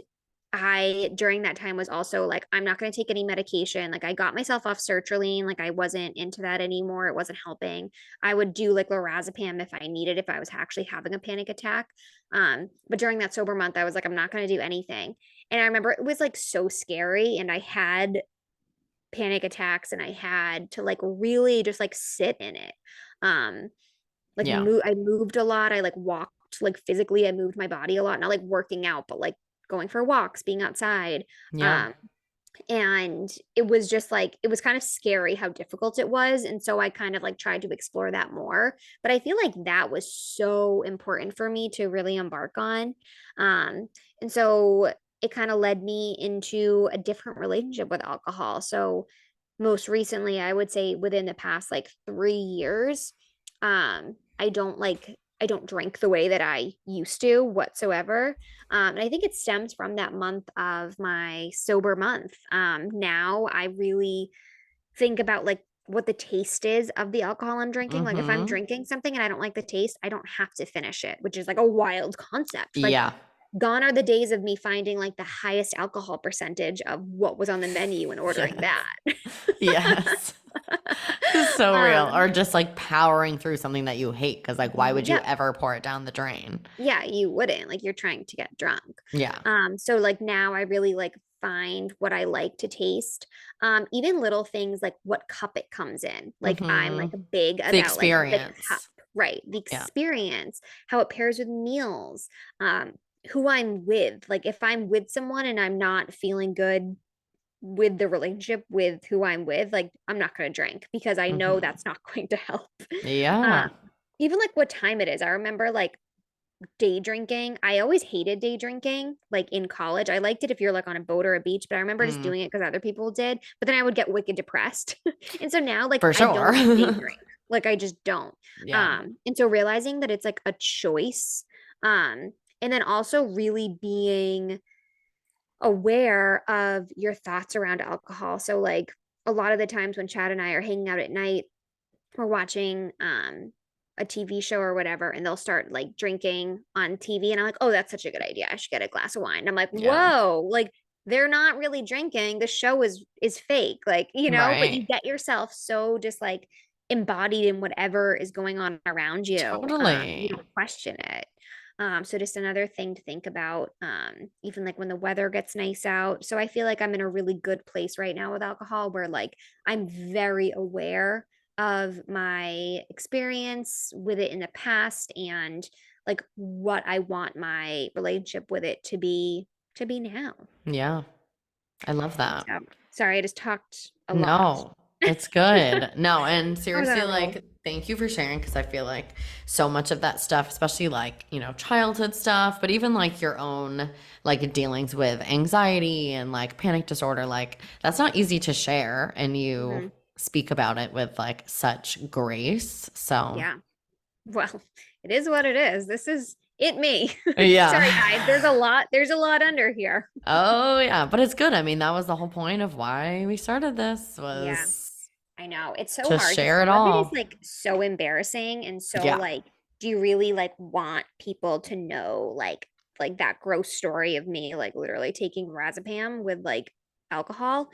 I during that time was also like, I'm not going to take any medication. Like I got myself off sertraline. Like I wasn't into that anymore. It wasn't helping. I would do like lorazepam if I needed, if I was actually having a panic attack. But during that sober month, I was like, I'm not going to do anything. And I remember it was like so scary. And I had panic attacks and I had to like really just like sit in it. Um, like Yeah. I moved a lot. I like walked like physically, I moved my body a lot, not like working out, but like going for walks, being outside. Yeah. Um, and it was just like it was kind of scary how difficult it was, and so I kind of like tried to explore that more, but I feel like that was so important for me to really embark on. And so it kind of led me into a different relationship with alcohol. So most recently, I would say within the past like 3 years, I don't drink the way that I used to whatsoever. And I think it stems from that month of my sober month. Now I really think about like what the taste is of the alcohol I'm drinking. Like if I'm Mm-hmm. drinking something and I don't like the taste, I don't have to finish it, which is like a wild concept. Like Yeah. gone are the days of me finding like the highest alcohol percentage of what was on the menu and ordering Yes. that. Yes. It's so real. um, Or just like powering through something that you hate because like why would you yeah, ever pour it down the drain? yeah, you wouldn't like you're trying to get drunk. Yeah. So like now I really like find what I like to taste. Even little things like what cup it comes in. Like I'm Mm-hmm. like big The about like the cup, experience. right? The Yeah. experience, how it pairs with meals, um, who I'm with. Like if I'm with someone and I'm not feeling good with the relationship with who I'm with, like I'm not going to drink because I know Mm-hmm. that's not going to help. Yeah. Um, even like what time it is. I remember like day drinking. I always hated day drinking, like in college. I liked it if you're like on a boat or a beach, but I remember just Mm, doing it because other people did. But then I would get wicked depressed. And so now like for I sure. don't day drink. Like I just don't. Yeah. And so realizing that it's like a choice. And then also really being aware of your thoughts around alcohol. So like a lot of the times when Chad and I are hanging out at night, we're watching a TV show or whatever, and they'll start like drinking on TV, and I'm like, oh, that's such a good idea. I should get a glass of wine. And I'm like, Yeah. whoa, like they're not really drinking. The show is fake, like but you Right. get yourself so just like embodied in whatever is going on around you. You Totally. don't question it. So just another thing to think about, even like when the weather gets nice out. So I feel like I'm in a really good place right now with alcohol where like I'm very aware of my experience with it in the past and like what I want my relationship with it to be now. Yeah. I love that. So sorry, I just talked a lot. No, it's good. No, and I was on seriously, a roll. like, thank you for sharing because I feel like so much of that stuff, especially like, childhood stuff, but even like your own like dealings with anxiety and like panic disorder, like, that's not easy to share. And you Mhm. speak about it with like such grace. So, Yeah. Well, it is what it is. This is it me. yeah. Sorry guys, there's a lot under here. Oh, yeah. But it's good. I mean, that was the whole point of why we started this Yeah. was I know. It's so to hard because share it some of it is all. like so embarrassing and so Yeah. like do you really like want people to know like that gross story of me like literally taking razapam with like alcohol?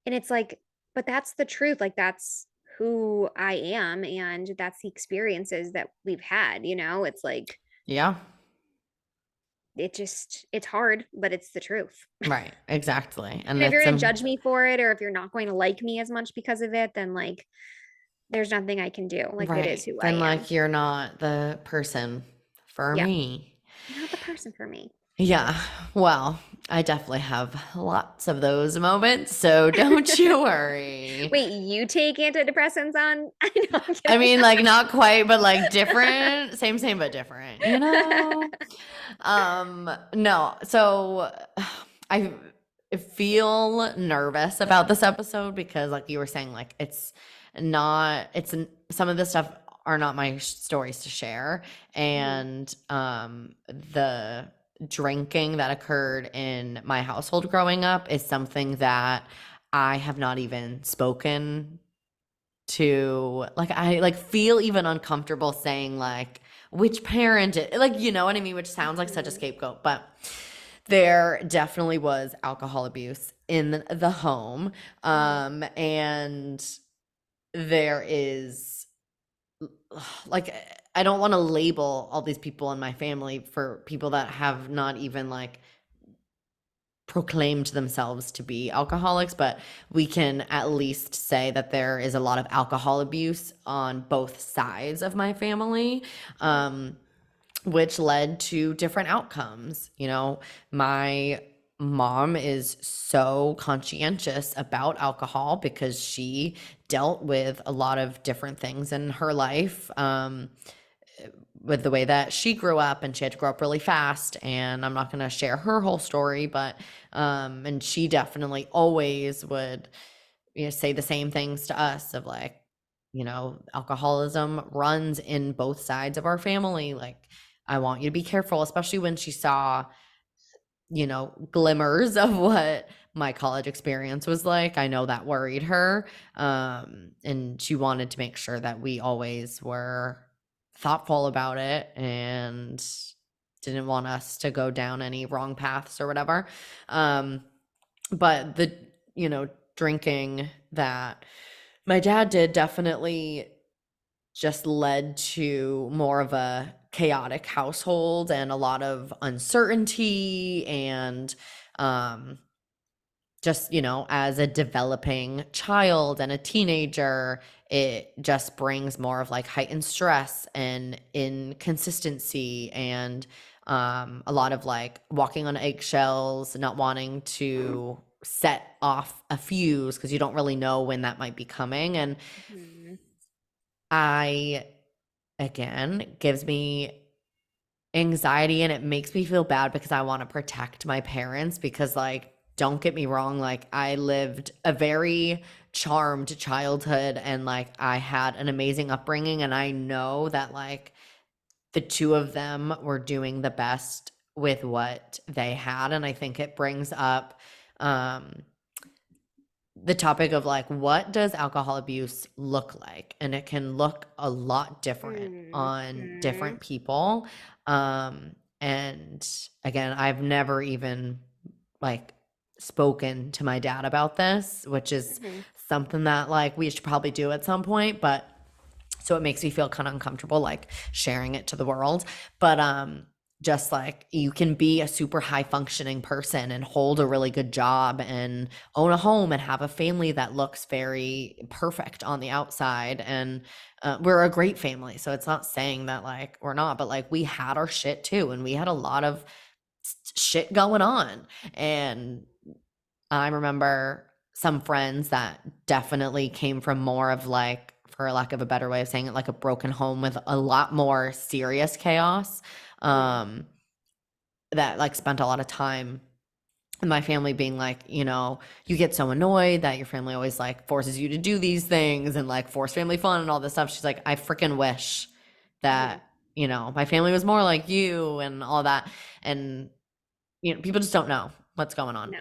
And it's like, but that's the truth. Like that's who I am and that's the experiences that we've had. It's like Yeah. it's hard, but it's the truth. Right, exactly. And And if you're it's gonna judge me for it or if you're not going to like me as much because of it, then like there's nothing I can do. Like it is right. who I Then am. like you're not the person for Yeah, me. you're not the person for me. Yeah. Well, I definitely have lots of those moments, so don't you worry. Wait, you take antidepressants on? I know, I'm I kidding. mean, like not quite, but like different, same, but different, you know? No. So I feel nervous about this episode because like you were saying, like some of this stuff are not my stories to share. Mhm, And the drinking that occurred in my household growing up is something that I have not even spoken to. Like I like feel even uncomfortable saying like which parent like you know what I mean, which sounds like such a mhm, scapegoat, but there definitely was alcohol abuse in the home. mhm, And there is like I don't want to label all these people in my family for people that have not even like proclaimed themselves to be alcoholics, but we can at least say that there is a lot of alcohol abuse on both sides of my family, mhm, which led to different outcomes. You know, my mom is so conscientious about alcohol because she dealt with a lot of different things in her life. With the way that she grew up, and she had to grow up really fast, and I'm not going to share her whole story, but and she definitely always would, you know, say the same things to us of like, you know, alcoholism runs in both sides of our family, like I want you to be careful, especially when she saw, you know, glimmers of what my college experience was like. I know that worried her. And she wanted to make sure that we always were thoughtful about it and didn't want us to go down any wrong paths or whatever. Um, but the, you know, drinking that my dad did definitely just led to more of a chaotic household and a lot of uncertainty and um just, you know, as a developing child and a teenager, it just brings more of like heightened stress and inconsistency and a lot of like walking on eggshells, not wanting to set off a fuse because you don't really know when that might be coming. And mhm, I again gives me anxiety, and it makes me feel bad because I want to protect my parents because like don't get me wrong, like I lived a very charmed childhood and like I had an amazing upbringing, and I know that like the two of them were doing the best with what they had. And I think it brings up um the topic of like what does alcohol abuse look like, and it can look a lot different on mhm, different people. And again, I've never even like spoken to my dad about this, which is mhm, something that like we should probably do at some point, but so it makes me feel kind of uncomfortable like sharing it to the world. But just like you can be a super high functioning person and hold a really good job and own a home and have a family that looks very perfect on the outside. And we're a great family, so it's not saying that like we're not, but like we had our shit too, and we had a lot of shit going on. And I remember some friends that definitely came from more of like, for lack of a better way of saying it, like a broken home with a lot more serious chaos. mhm, Um, that like spent a lot of time in my family being like, you know, you get so annoyed that your family always like forces you to do these things and like force family fun and all this stuff. She's like, I freaking wish mhm. that, you know, my family was more like you and all that. And, you know, people just don't know what's going on. No.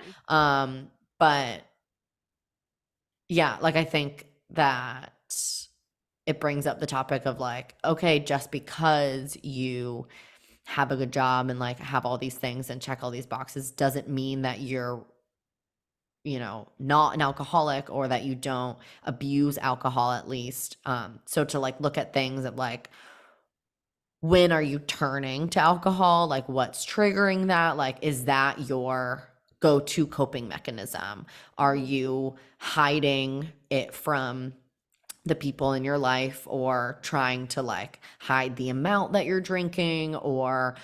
But yeah, like I think that it brings up the topic of like, okay, just because you have a good job and like have all these things and check all these boxes doesn't mean that you're, you know, not an alcoholic or that you don't abuse alcohol at least. So to like look at things of like, when are you turning to alcohol? Like what's triggering that? Like, is that your go-to coping mechanism? Are Mhm, you hiding it from the people in your life, or trying to like hide the amount that you're drinking, or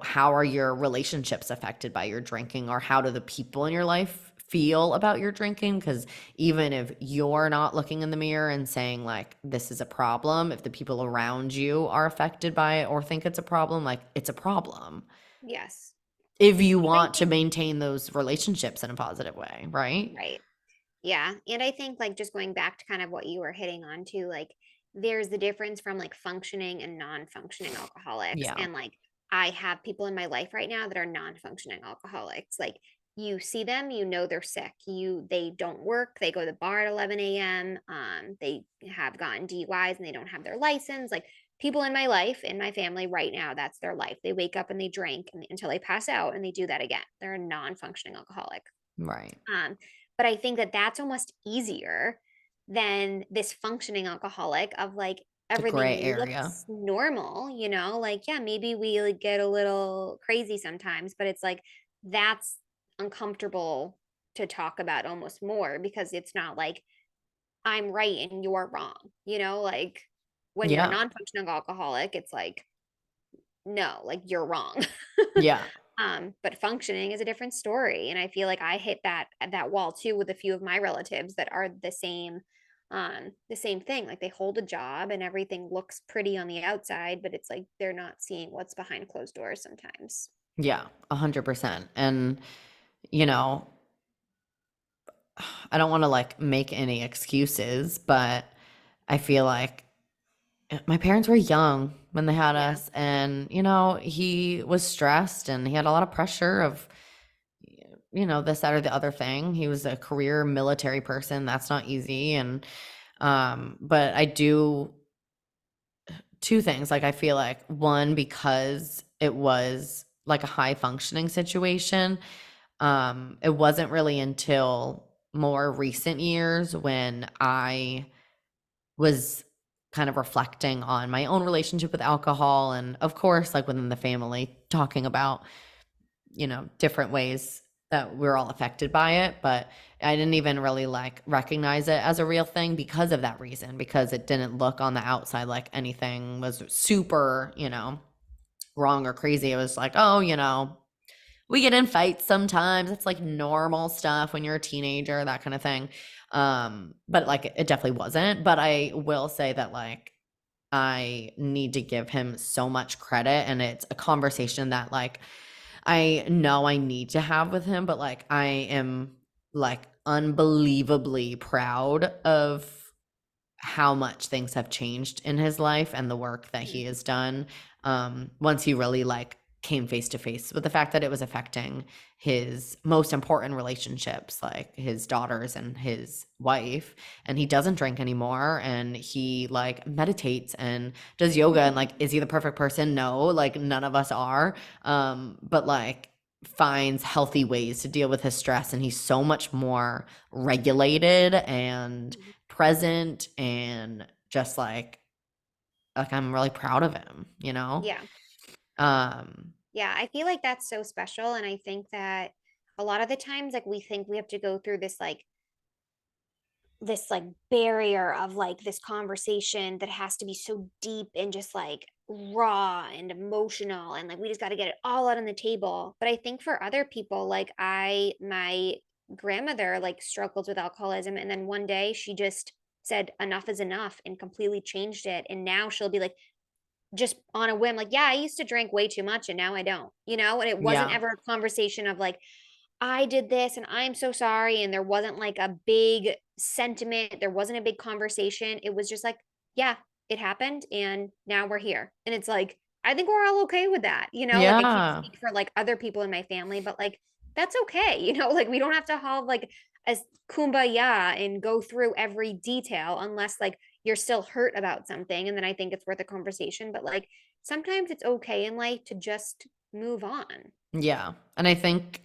how are your relationships affected by your drinking, or how do the people in your life feel about your drinking? Because even if you're not looking in the mirror and saying like this is a problem, if the people around you are affected by it or think it's a problem, like it's a problem Yes. if you And I want to think, maintain those relationships in a positive way, right? right. Yeah. And I think like just going back to kind of what you were hitting on too, like there's the difference from like functioning and non-functioning alcoholics. Yeah. And like I have people in my life right now that are non-functioning alcoholics. Like you see them, you know they're sick. They don't work, they go to the bar at 11 a.m. They have gotten DUIs and they don't have their license. Like people in my life, in my family right now, that's their life. They wake up and they drink until they pass out and they do that again. They're a non-functioning alcoholic. Right. But I think that that's almost easier than this functioning alcoholic of like The gray everything area. looks normal, like, yeah, maybe we like get a little crazy sometimes, but it's like that's uncomfortable to talk about almost more because it's not like I'm right and you're wrong, like when you're a Yeah. non-functioning alcoholic, it's like, no, like you're wrong. Yeah. But functioning is a different story. And I feel like I hit that wall too with a few of my relatives that are the same thing. Like they hold a job and everything looks pretty on the outside, but it's like they're not seeing what's behind closed doors sometimes. Yeah. 100%. And, you know, I don't want to like make any excuses, but I feel like my parents were young when they had Yeah. us, and he was stressed and he had a lot of pressure of this, that, or the other thing. He was a career military person. That's not easy. And but I do two things. Like I feel like one, because it was like a high functioning situation, it wasn't really until more recent years when I was kind of reflecting on my own relationship with alcohol, and of course like within the family talking about different ways that we're all affected by it. But I didn't even really like recognize it as a real thing because of that reason, because it didn't look on the outside like anything was super wrong or crazy. It was like, oh, we get in fights sometimes. It's like normal stuff when you're a teenager, that kind of thing. But like it definitely wasn't. But I will say that like I need to give him so much credit, and it's a conversation that like I know I need to have with him, but like I am like unbelievably proud of how much things have changed in his life and the work that he Mhm. has done, once he really like came face to face with the fact that it was affecting his most important relationships, like his daughters and his wife. And he doesn't drink anymore, and he like meditates and does yoga. And like, is he the perfect person? No, like none of us are. But like finds healthy ways to deal with his stress, and he's so much more regulated and Mhm. present, and just like I'm really proud of him. Yeah. Um Yeah. I feel like that's so special. And I think that a lot of the times, like, we think we have to go through this barrier of like this conversation that has to be so deep and just like raw and emotional and like we just got to get it all out on the table. But I think for other people, like my grandmother like struggled with alcoholism, and then one day she just said enough is enough and completely changed it, and now she'll be like, just on a whim, like, yeah, I used to drink way too much and now I don't, and it wasn't yeah. ever a conversation of like, I did this and I'm so sorry. And there wasn't like a big sentiment. There wasn't a big conversation. It was just like, yeah, it happened and now we're here. And it's like, I think we're all okay with that. Like I can't Yeah. speak for like other people in my family, but like that's okay. Like we don't have to have like a kumbaya and go through every detail unless like you're still hurt about something. And then I think it's worth a conversation. But like sometimes it's okay in life to just move on. Yeah. And I think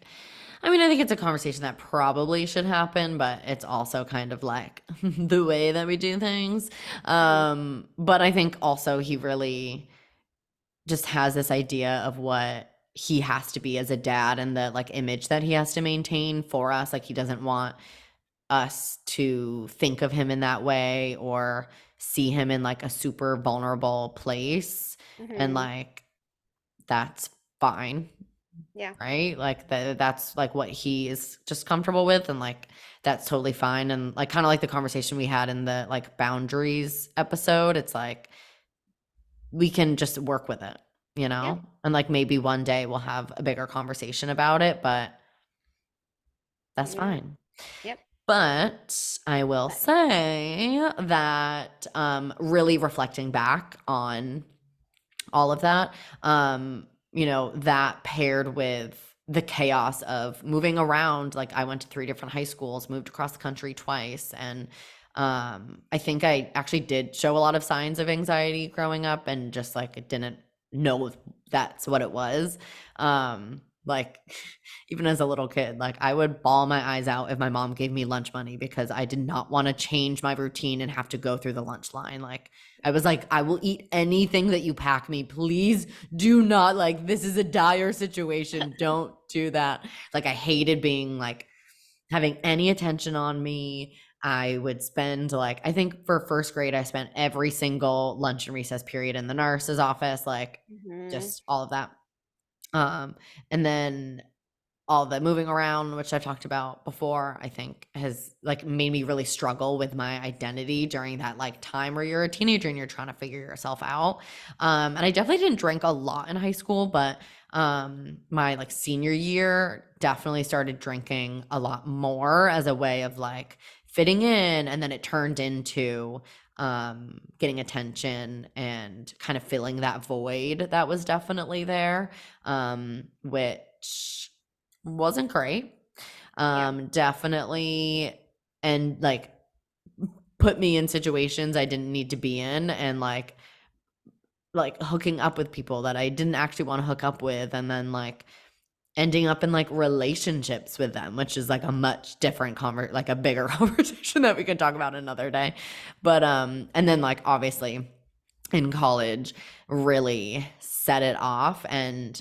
it's a conversation that probably should happen, but it's also kind of like the way that we do things. Mhm. But I think also he really just has this idea of what he has to be as a dad, and the like image that he has to maintain for us. Like he doesn't want us to think of him in that way or see him in like a super vulnerable place. And Mhm. like, that's fine, Yeah. right? Like that's like what he is just comfortable with, and like that's totally fine. And like kind of like the conversation we had in the like boundaries episode, it's like we can just work with it, you Yep. know? And like maybe one day we'll have a bigger conversation about it, but that's Yeah. fine. Yep. But I will But say that really reflecting back on all of that, that paired with the chaos of moving around, like I went to 3 different high schools, moved across the country twice, and I think I actually did show a lot of signs of anxiety growing up and just like didn't know that's what it was. Like even as a little kid, like I would bawl my eyes out if my mom gave me lunch money because I did not want to change my routine and have to go through the lunch line. Like I was like, I will eat anything that you pack me. Please do not, like, this is a dire situation. Don't do that. Like, I hated being like having any attention on me. I would spend like, I think for first grade, I spent every single lunch and recess period in the nurse's office, like mhm. just all of that. And then all the moving around, which I've talked about before, I think has like made me really struggle with my identity during that like time where you're a teenager and you're trying to figure yourself out. And I definitely didn't drink a lot in high school, but my like senior year definitely started drinking a lot more as a way of like fitting in, and then it turned into getting attention and kind of filling that void that was definitely there, which wasn't great. Yeah. Definitely, and like put me in situations I didn't need to be in, and like hooking up with people that I didn't actually want to hook up with, and then like ending up in like relationships with them, which is like a much different like a bigger conversation that we can talk about another day. But and then like obviously in college really set it off, and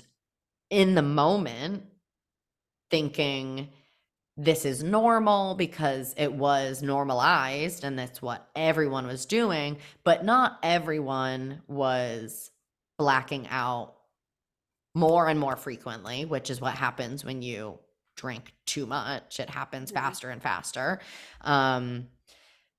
in the moment thinking this is normal because it was normalized and that's what everyone was doing, but not everyone was blacking out more and more frequently, which is what happens when you drink too much. It happens Mhm. faster and faster. Um,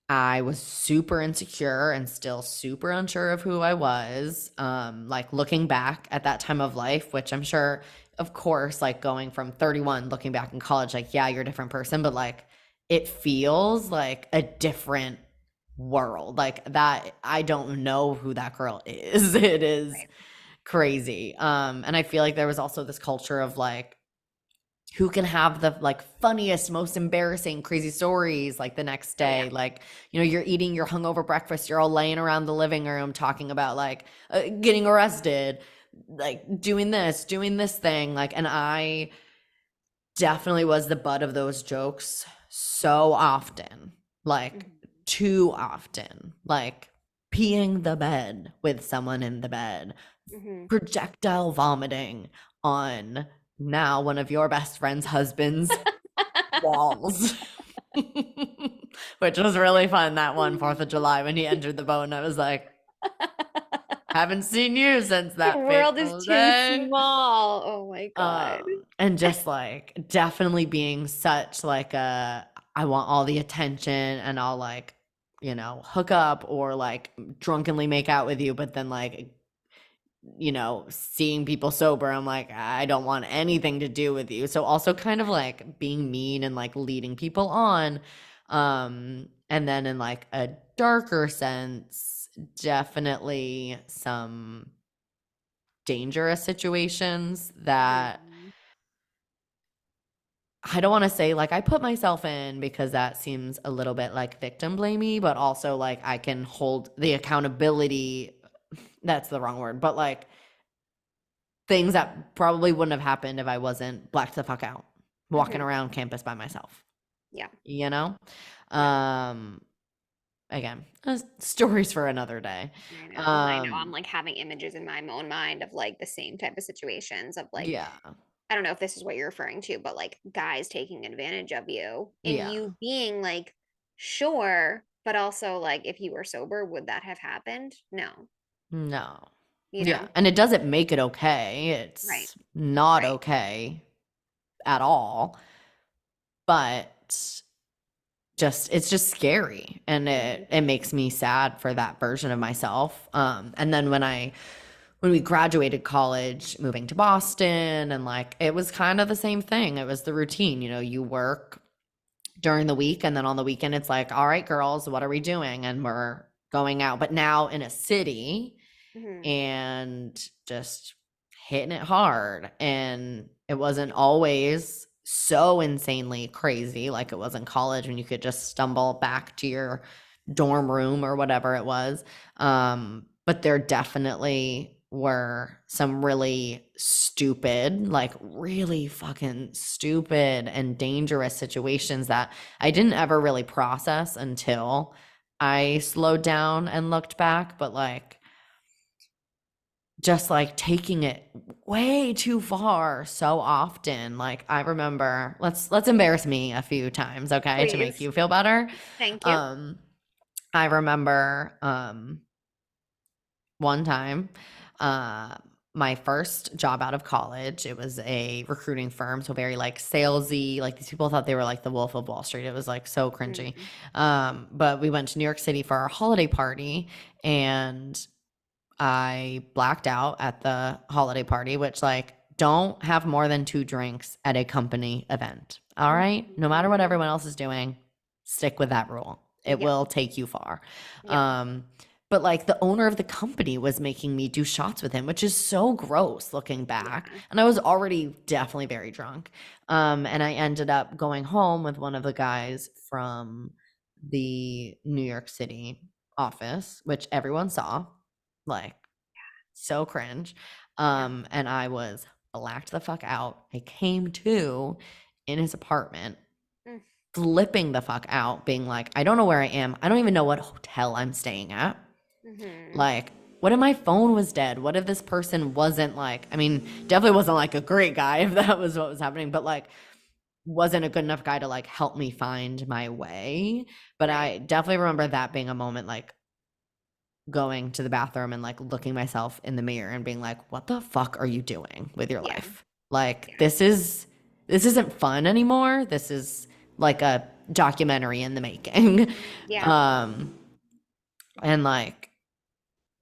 I was super insecure and still super unsure of who I was. Like looking back at that time of life, which I'm sure, of course, like going from 31, looking back in college, like, yeah, you're a different person, but like it feels like a different world. Like that, I don't know who that girl is. It is Right. crazy. And I feel like there was also this culture of like, who can have the like funniest, most embarrassing, crazy stories like the next Oh yeah. day. Like, you're eating your hungover breakfast, you're all laying around the living room talking about like getting arrested, like doing this thing. Like, and I definitely was the butt of those jokes so often, like Mhm. too often, like peeing the bed with someone in the bed, Mhm. projectile vomiting on now one of your best friend's husband's walls. Which was really fun that one 4th of July when he entered the boat and I was like, haven't seen you since The that world is fateful too day. small. Oh my god. And just like definitely being such like a, I want all the attention and I'll like, hook up or like drunkenly make out with you, but then like seeing people sober, I'm like, I don't want anything to do with you. So also kind of like being mean and like leading people on. And then in like a darker sense, definitely some dangerous situations that Mhm. I don't want to say like I put myself in because that seems a little bit like victim blamey, but also like I can hold the accountability. That's the wrong word, but like things that probably wouldn't have happened if I wasn't blacked the fuck out, walking Mhm. around campus by myself, Yeah. you know? Yeah. Um, again, stories for another day. I know. I know. I'm Um, like having images in my own mind of like the same type of situations of like yeah. I don't know if this is what you're referring to, but like guys taking advantage of you and Yeah. you being like, sure, but also like if you were sober, would that have happened? No, No. you Yeah, know? and it doesn't make it okay. Right, It's not right. okay at all, but it's just scary, and Hmm. it makes me sad for that version of myself. And then when we graduated college, moving to Boston, and like it was kind of the same thing. It was the routine, you work during the week, and then on the weekend it's like, all right, girls, what are we doing? And we're going out, but now in a city, Hmm. and just hitting it hard. And it wasn't always so insanely crazy like it was in college when you could just stumble back to your dorm room or whatever it was. But there definitely were some really stupid, like really fucking stupid and dangerous situations that I didn't ever really process until I slowed down and looked back. But like, just like taking it way too far so often. Like I remember, let's embarrass me a few times, okay, to make Please. you feel better. Thank you. Um I remember one time, uh my first job out of college, it was a recruiting firm, so very like salesy. Like these people thought they were like the Wolf of Wall Street. It was like so cringy. Mm. But we went to New York City for our holiday party, and I blacked out at the holiday party, which, like, don't have more than 2 drinks at a company event. All right? No matter what Mhm. everyone else is doing, stick with that rule. It Yep. will take you far. Yep. Um, but like the owner of the company was making me do shots with him, which is so gross looking back. Yeah. And I was already definitely very drunk. And I ended up going home with one of the guys from the New York City office, which everyone saw. Like, so cringe. Yeah. And I was blacked the fuck out. I came to in his apartment, Mm. flipping the fuck out, being like, I don't know where I am. I don't even know what hotel I'm staying at. Mhm. Like, what if my phone was dead? What if this person wasn't like, I mean, definitely wasn't like a great guy if that was what was happening, but like, wasn't a good enough guy to like help me find my way. But Right. I definitely remember that being a moment, like going to the bathroom and like looking myself in the mirror and being like, what the fuck are you doing with your Yeah. life? Like, Yeah. this isn't fun anymore. This is like a documentary in the making. Yeah. um and like,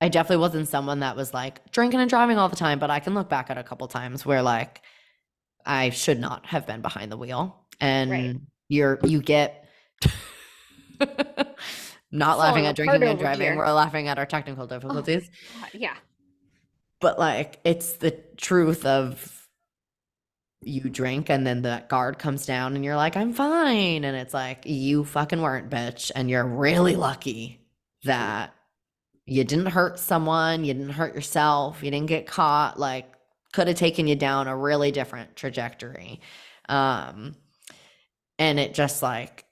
I definitely wasn't someone that was like drinking and driving all the time, but I can look back at a couple times where like I should not have been behind the wheel. Right. And you get not laughing Falling at apart drinking and over driving, here. we're laughing at our technical Oh difficulties. God. Yeah. But like, it's the truth of, you drink and then the guard comes down and you're like, I'm fine. And it's like, you fucking weren't, bitch. And you're really lucky that you didn't hurt someone, you didn't hurt yourself, you didn't get caught. Like, could have taken you down a really different trajectory. Um, and it just like,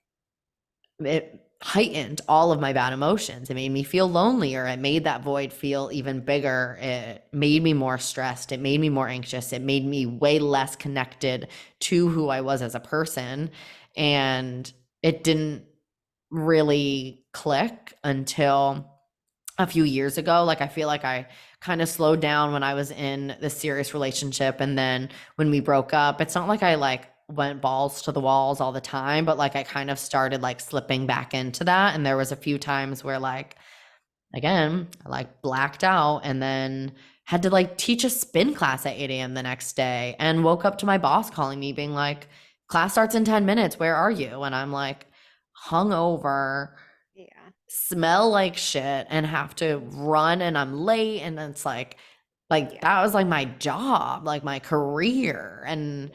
it heightened all of my bad emotions. It made me feel lonelier. It made that void feel even bigger. It made me more stressed. It made me more anxious. It made me way less connected to who I was as a person. And it didn't really click until a few years ago. Like, I feel like I kind of slowed down when I was in this serious relationship. And then when we broke up, it's not like I like went balls to the walls all the time, but like I kind of started like slipping back into that. And there was a few times where like, again, I like blacked out and then had to like teach a spin class at 8 a.m. the next day, and woke up to my boss calling me being like, class starts in 10 minutes. Where are you? And I'm like hungover, Yeah. smell like shit, and have to run, and I'm late, and it's like Yeah. that was like my job, like my career. And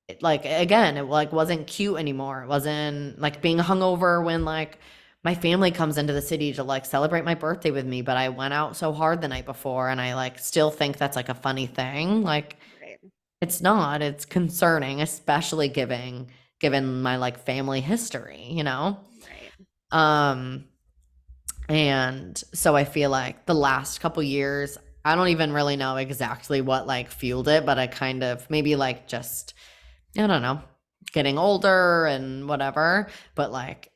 Right. like, again, it like wasn't cute anymore. It wasn't like being hungover when like my family comes into the city to like celebrate my birthday with me, but I went out so hard the night before, and I like still think that's like a funny thing. Like, Right. it's not. It's concerning, especially given my like family history. Right. um And so I feel like the last couple years, I don't even really know exactly what like fueled it, but I kind of maybe like just, I don't know, getting older and whatever, but like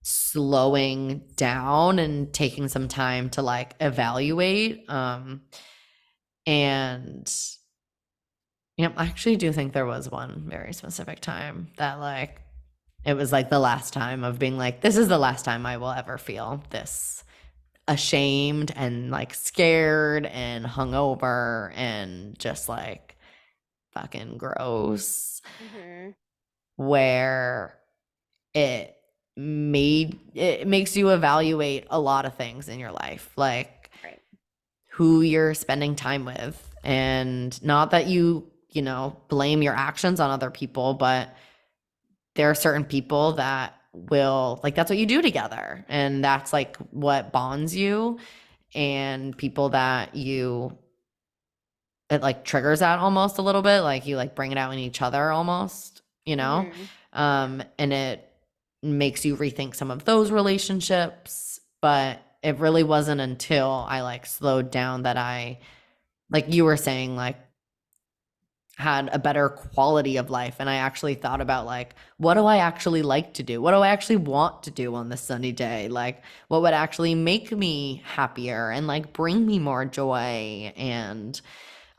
slowing down and taking some time to like evaluate. And I actually do think there was one very specific time that like it was like the last time of being like, this is the last time I will ever feel this ashamed and like scared and hungover and just like fucking gross, Mm-hmm. where it it makes you evaluate a lot of things in your life, like Right. who you're spending time with. And not that you blame your actions on other people, but there are certain people that will like that's what you do together and that's like what bonds you, and people that it like triggers that almost a little bit, like you like bring it out in each other almost, Mm-hmm. Yeah. and it makes you rethink some of those relationships. But it really wasn't until I like slowed down that I, like you were saying, like had a better quality of life, and I actually thought about like, what do I actually like to do, what do I actually want to do on this sunny day, like what would actually make me happier and like bring me more joy. And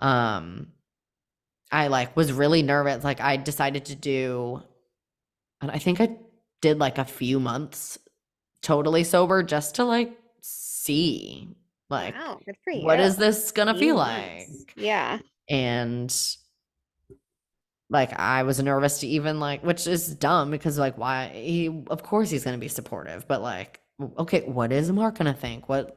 um I like was really nervous. Like I decided to do, and I think I did like a few months totally sober just to like see like Wow, good for what you. is this gonna Few feel months. like. Yeah. And like I was nervous to even like, which is dumb because like why he of course he's gonna be supportive, but like okay, what is Mark gonna think? What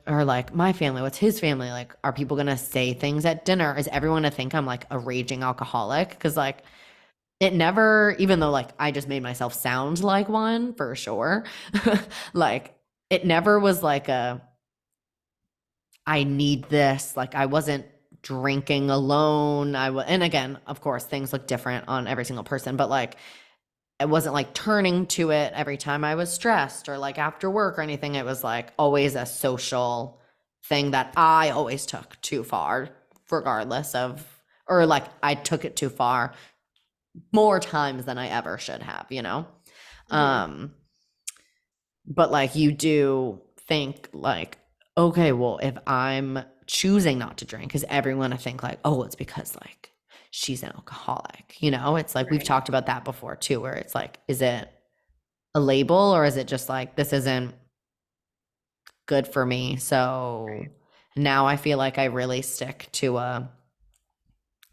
are like my family? What's his family? Like, are people gonna say things at dinner? Is everyone gonna think I'm like a raging alcoholic? Because like it never, even though like I just made myself sound like one for sure, like it never was like a I need this. Like I wasn't drinking alone. And again, of course, things look different on every single person, but like I wasn't like turning to it every time I was stressed or like after work or anything. It was like always a social thing that I always took too far, regardless of, or like I took it too far more times than I ever should have. Mm-hmm. Um, but like you do think like, okay, well, if I'm choosing not to drink, is everyone to think like, oh, it's because like she's an alcoholic? It's like we've Right. talked about that before too, where it's like, is it a label or is it just like this isn't good for me? So Right. now I feel like I really stick to a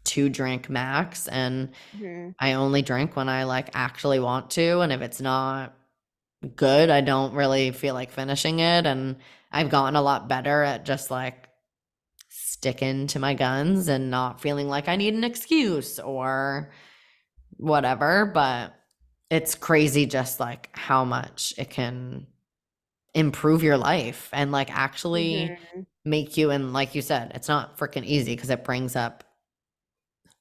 2 drink max, and Mm-hmm. I only drink when I like actually want to. And if it's not good, I don't really feel like finishing it. And I've gotten a lot better at just like sticking to my guns and not feeling like I need an excuse or whatever. But it's crazy just like how much it can improve your life and like actually Mm-hmm. make you, and like you said, it's not freaking easy because it brings up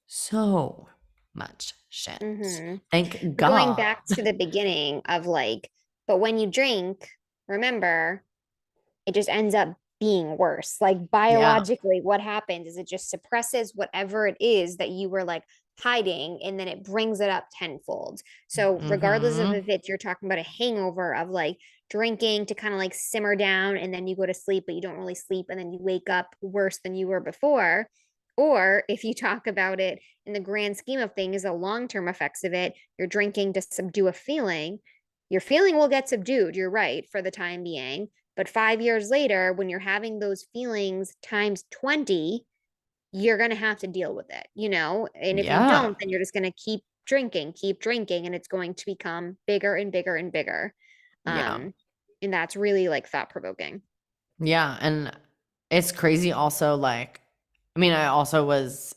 so much shit. Mm-hmm. Thank Going God. back to the beginning of like, but when you drink, remember, it just ends up being worse. Like Yeah. biologically, what happens is it just suppresses whatever it is that you were like hiding, and then it brings it up tenfold. So, regardless of Mm-hmm. if it's you're talking about a hangover of like drinking to kind of like simmer down and then you go to sleep, but you don't really sleep, and then you wake up worse than you were before. Or if you talk about it in the grand scheme of things, the long term effects of it, you're drinking to subdue a feeling. Your feeling will get subdued, you're right, for the time being, but 5 years later, when you're having those feelings times 20, you're going to have to deal with it. And if you Yeah. don't, then you're just going to keep drinking, and it's going to become bigger and bigger and bigger. Yeah. Um, and that's really like thought provoking. Yeah. And it's crazy also, like, I mean, I also was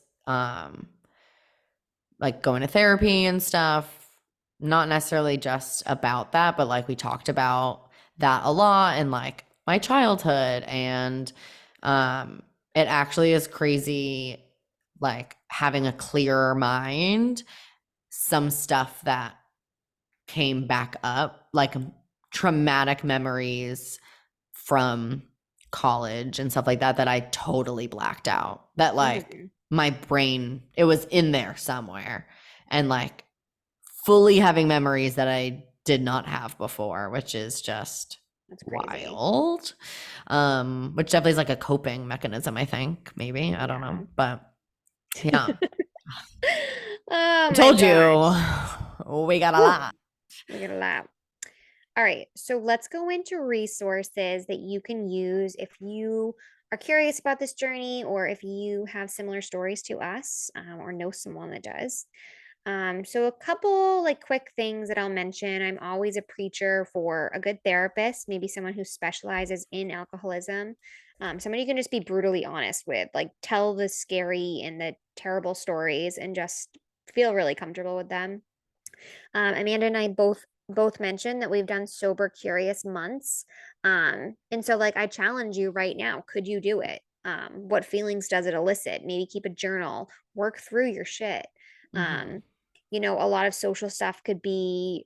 like going to therapy and stuff, not necessarily just about that, but like we talked about that a lot and like my childhood. And it actually is crazy, like having a clearer mind, some stuff that came back up, like traumatic memories from college and stuff like that that I totally blacked out. That like Mhm. my brain, it was in there somewhere. And like fully having memories that I did not have before, which is just That's crazy. wild. Which definitely is like a coping mechanism, I think, maybe. I don't know. Yeah. But yeah. Oh I my told gosh. you we got a Whew. lot. We got a lot. All right, so let's go into resources that you can use if you are curious about this journey or if you have similar stories to us, or know someone that does. So a couple like quick things that I'll mention. I'm always a preacher for a good therapist, maybe someone who specializes in alcoholism. Somebody you can just be brutally honest with, like tell the scary and the terrible stories and just feel really comfortable with them. Amanda and I both mentioned that we've done sober curious months. And so like I challenge you right now, could you do it? What feelings does it elicit? Maybe keep a journal, work through your shit. Hmm. Um, a lot of social stuff could be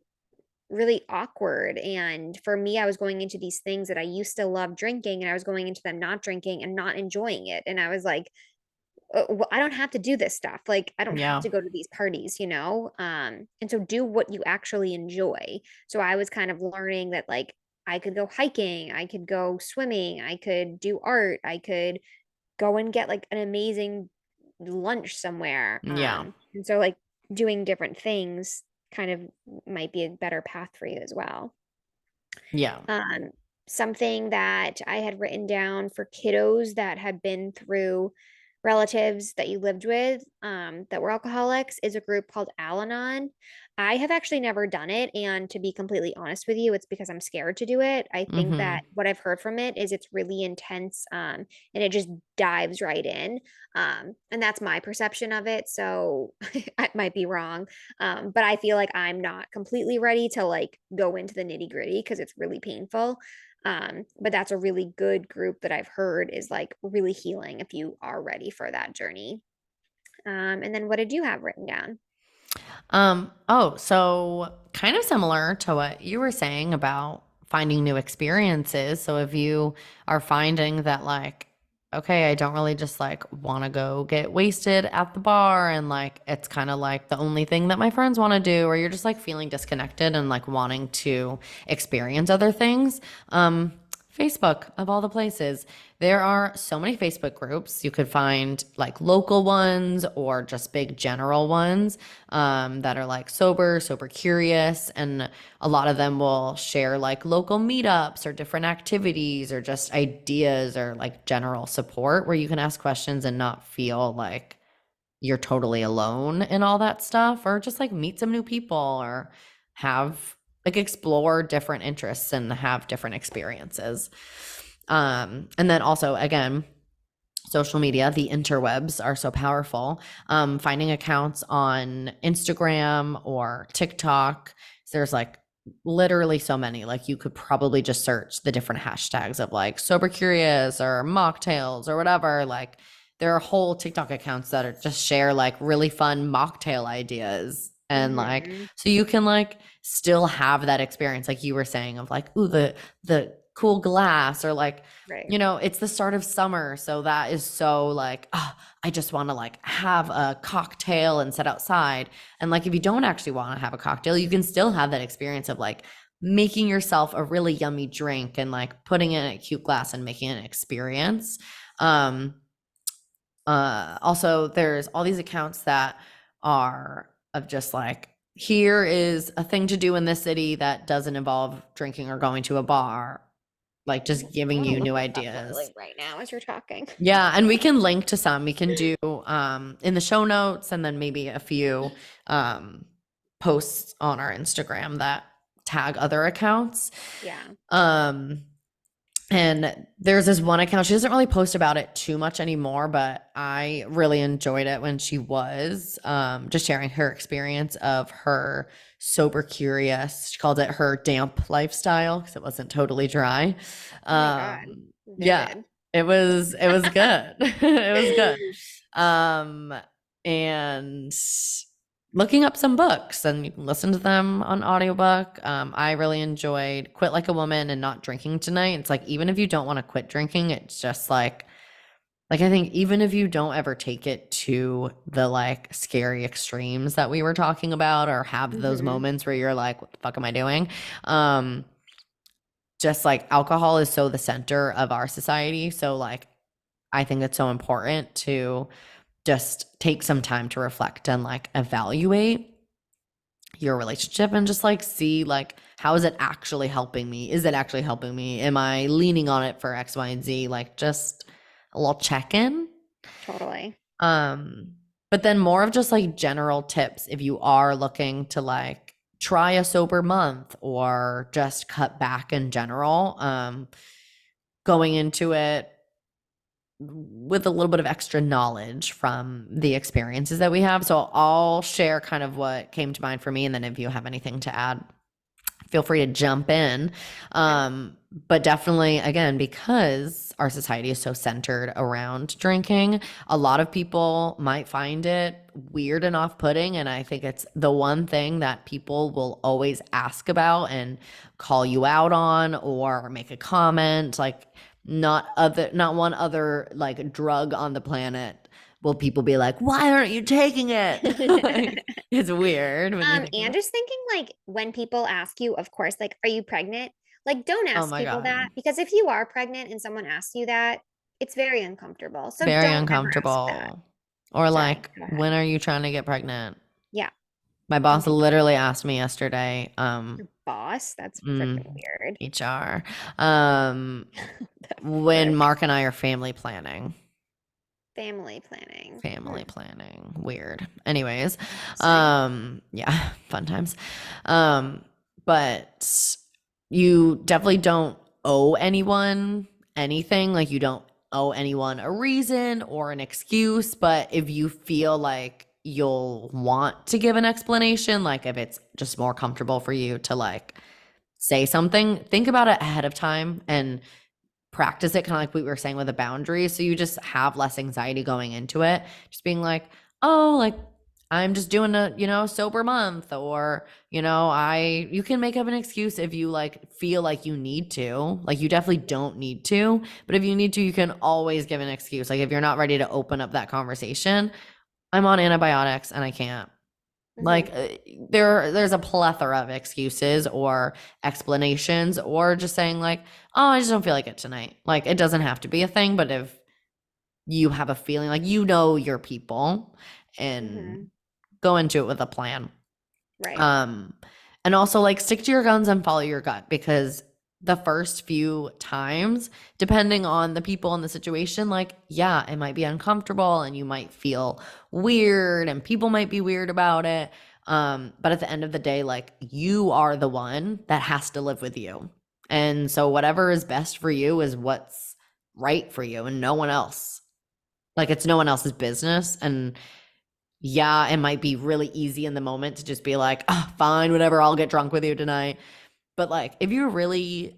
really awkward. And for me, I was going into these things that I used to love drinking and I was going into them not drinking and not enjoying it. And I was like, well, I don't have to do this stuff. Like, I don't have Yeah. to go to these parties, And so do what you actually enjoy. So I was kind of learning that like I could go hiking, I could go swimming, I could do art, I could go and get like an amazing lunch somewhere. Yeah. And so like doing different things kind of might be a better path for you as well. Yeah. Um, Something that I had written down for kiddos that had been through relatives that you lived with, that were alcoholics is a group called Al Anon. I have actually never done it. And to be completely honest with you, it's because I'm scared to do it. I think Hmm. that what I've heard from it is it's really intense, and it just dives right in. And that's my perception of it. So I might be wrong. But I feel like I'm not completely ready to like go into the nitty gritty because it's really painful. But that's a really good group that I've heard is like really healing if you are ready for that journey. And then what did you have written down? Oh, so kind of similar to what you were saying about finding new experiences. So if you are finding that like, okay, I don't really just like want to go get wasted at the bar and like it's kind of like the only thing that my friends want to do, or you're just like feeling disconnected and like wanting to experience other things. Facebook of all the places. There are so many Facebook groups. You could find like local ones or just big general ones, that are like sober curious. And a lot of them will share like local meetups or different activities or just ideas or like general support where you can ask questions and not feel like you're totally alone in all that stuff, or just like meet some new people or have like explore different interests and have different experiences. And then also, again, social media, the interwebs are so powerful. Finding accounts on Instagram or TikTok, there's like literally so many. Like you could probably just search the different hashtags of like sober curious or mocktails or whatever. Like there are whole TikTok accounts that are just share like really fun mocktail ideas. And like, Mm-hmm. so you can like still have that experience, like you were saying, of like, ooh, the cool glass, or like, Right. you know, it's the start of summer, so that is so like, oh, I just want to like have a cocktail and sit outside. And like if you don't actually want to have a cocktail, you can still have that experience of like making yourself a really yummy drink and like putting it in a cute glass and making an experience. Um Also there's all these accounts that are of just like, here is a thing to do in this city that doesn't involve drinking or going to a bar, like just I giving want to you look new this up literally ideas. right now as you're talking. Yeah, and we can link to some. We can do in the show notes, and then maybe a few um posts on our Instagram that tag other accounts. Yeah. Um and there's this one account, she doesn't really post about it too much anymore, but I really enjoyed it when she was just sharing her experience of her sober curious. She called it her damp lifestyle because it wasn't totally dry. Oh my God. Yeah, Vivid. it was good. It was good. Um and looking up some books and you can listen to them on audiobook. I really enjoyed Quit Like a Woman and Not Drinking Tonight. It's like, even if you don't want to quit drinking, it's just like I think even if you don't ever take it to the like scary extremes that we were talking about, or have those Mm-hmm. moments where you're like, what the fuck am I doing? Um, just like alcohol is so the center of our society. So like I think it's so important to just take some time to reflect and like evaluate your relationship and just like see like, how is it actually helping me? Is it actually helping me? Am I leaning on it for X, Y, and Z? Like just a little check in. Totally. Um, but then more of just like general tips if you are looking to like try a sober month or just cut back in general. Going into it with a little bit of extra knowledge from the experiences that we have. So I'll share kind of what came to mind for me, and then if you have anything to add, feel free to jump in. Okay. But definitely, again, because our society is so centered around drinking, a lot of people might find it weird and off putting. And I think it's the one thing that people will always ask about and call you out on or make a comment. Like, not one other like drug on the planet will people be like, why aren't you taking it? Like, it's weird when you think And about. just thinking like when people ask you, of course, like, are you pregnant? Like, don't Oh ask my people that, God. because if you are pregnant and someone asks you that, it's very uncomfortable. So Very don't ever ask that. uncomfortable. Or Sorry, like, go ahead. when are you trying to get pregnant? Yeah, My don't boss do that. literally asked me yesterday, Your boss, that's mm, freaking weird. HR, um, The when frick? Mark and I are family planning. Family planning. Family planning. Weird. Anyways, Interesting. yeah, fun times. Um, but you definitely don't owe anyone anything. Like, you don't owe anyone a reason or an excuse. But if you feel like you'll want to give an explanation, like if it's just more comfortable for you to like say something, think about it ahead of time and practice it, kind of like we were saying with a boundary. So you just have less anxiety going into it. Just being like, oh, like I'm just doing a, sober month, or, you can make up an excuse if you like feel like you need to. Like, you definitely don't need to, but if you need to, you can always give an excuse. Like, if you're not ready to open up that conversation, I'm on antibiotics and I can't. Mm-hmm. Like, there's a plethora of excuses or explanations, or just saying like, oh, I just don't feel like it tonight. Like, it doesn't have to be a thing, but if you have a feeling like your people, Mm-hmm. and go into it with a plan. Right. Um, and also like stick to your guns and follow your gut, because the first few times, depending on the people and the situation, like, yeah, it might be uncomfortable and you might feel weird and people might be weird about it. But at the end of the day, like, you are the one that has to live with you. And so whatever is best for you is what's right for you, and no one else. Like, it's no one else's business. And yeah, it might be really easy in the moment to just be like, oh, fine, whatever, I'll get drunk with you tonight. But like, if you're really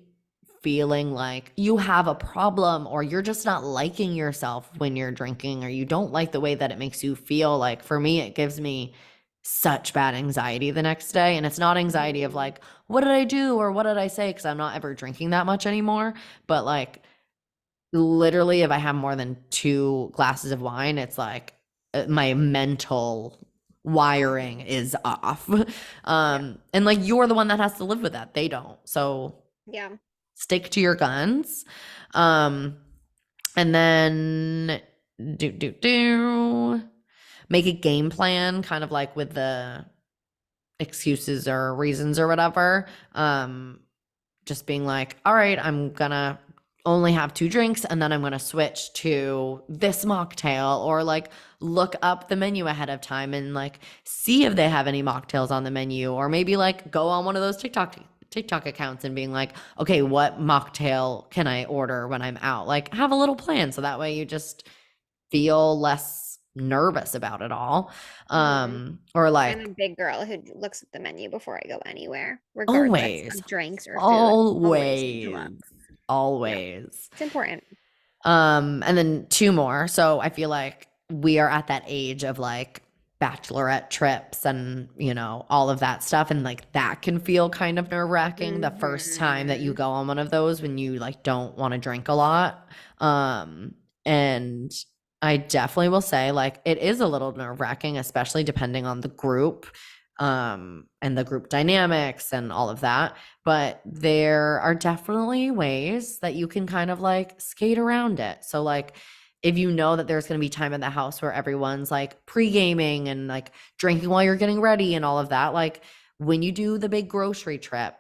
feeling like you have a problem, or you're just not liking yourself when you're drinking, or you don't like the way that it makes you feel, like for me, it gives me such bad anxiety the next day. And it's not anxiety of Mm-hmm. like, what did I do or what did I say? Because I'm not ever drinking that much anymore. But like, literally, if I have more than 2 glasses of wine, it's like, my mental wiring is off. Yeah. And like, you're the one that has to live with that. They don't. So Yeah. stick to your guns. Um, and then do make a game plan, kind of like with the excuses or reasons or whatever. Just being like, all right, I'm gonna only have 2 drinks, and then I'm gonna switch to this mocktail, or like look up the menu ahead of time and like see if they have any mocktails on the menu, or maybe like go on one of those TikTok accounts and being like, okay, what mocktail can I order when I'm out? Like, have a little plan so that way you just feel less nervous about it all. Mm-hmm. Or I'm a like, big girl who looks at the menu before I go anywhere, regardless always, of drinks or food. Always need to look. always, Yeah, always. it's important. And then 2 more. So I feel like we are at that age of like bachelorette trips and, all of that stuff. And like that can feel kind of nerve-wracking the first time that you Mm-hmm. go on one of those when you like don't want to drink a lot. And I definitely will say like it is a little nerve-wracking, especially depending on the group, and the group dynamics and all of that. But there are definitely ways that you can kind of like skate around it. So like if you know that there's going to be time in the house where everyone's like pre-gaming and like drinking while you're getting ready and all of that, like when you do the big grocery trip,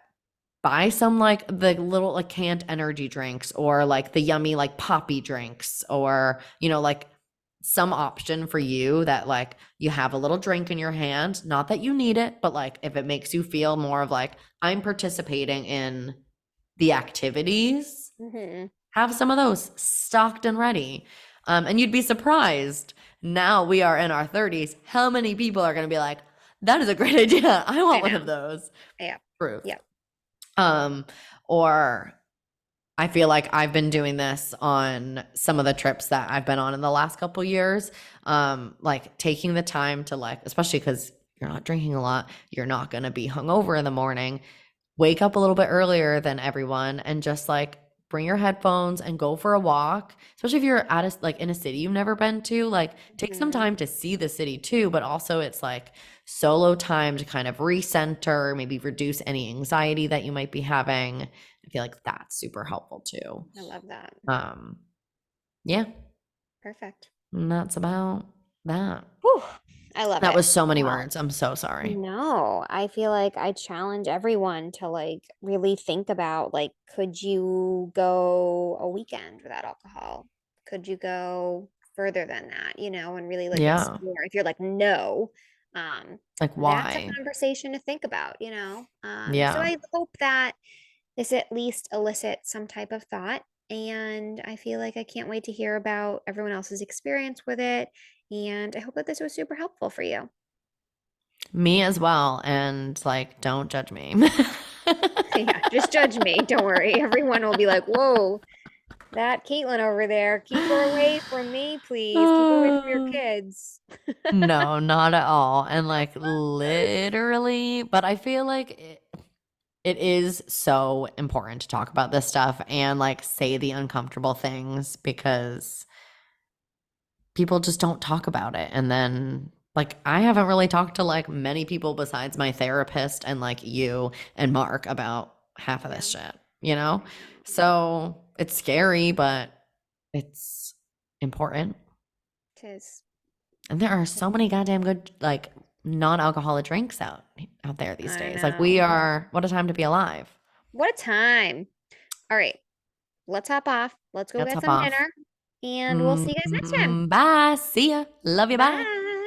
buy some like the little like canned energy drinks or like the yummy like poppy drinks or, like some option for you that like you have a little drink in your hand, not that you need it, but like if it makes you feel more of like I'm participating in the activities, Mm-hmm. have some of those stocked and ready. And you'd be surprised, now we are in our 30s, how many people are going to be like, that is a great idea. I I want one of know. those. Yeah. Truth. Yeah. Um, or I feel like I've been doing this on some of the trips that I've been on in the last couple years. Like taking the time to like, especially because you're not drinking a lot, you're not going to be hungover in the morning, wake up a little bit earlier than everyone and just like bring your headphones and go for a walk, especially if you're at a like in a city you've never been to, like take some Mm-hmm. time to see the city too, but also it's like solo time to kind of recenter, maybe reduce any anxiety that you might be having. I feel like that's super helpful too. I love that. um yeah, Perfect. and that's about that. Whew. I love That it. was so many Well, words, I'm so sorry. no, I feel like I challenge everyone to like really think about like, could you go a weekend without alcohol? Could you go further than that, and really like Yeah, explore? If you're like, no, um, like that's a why? conversation to think about. So Yeah, I hope that this at least elicits some type of thought. And I feel like I can't wait to hear about everyone else's experience with it. And I hope that this was super helpful for you. me as well, and like don't judge me. Yeah, just judge me. Don't worry. Everyone will be like, whoa, that Caitlin over there, keep her away from me, please. Keep her away from your Uh, kids. no, not at all. And like literally, but I feel like it is so important to talk about this stuff and like say the uncomfortable things because people just don't talk about it. And then like I haven't really talked to like many people besides my therapist and like you and Mark about half of Yeah, this shit? I know. So it's scary, but it's important. Tis. And there are so many goddamn good like non-alcoholic drinks out there these I days. Like we know. are, what a time to be alive. What a time. All right, let's hop off. Let's go Let's get hop some off. dinner, and we'll see you guys next time. Bye. See ya. Love you. Bye. Bye.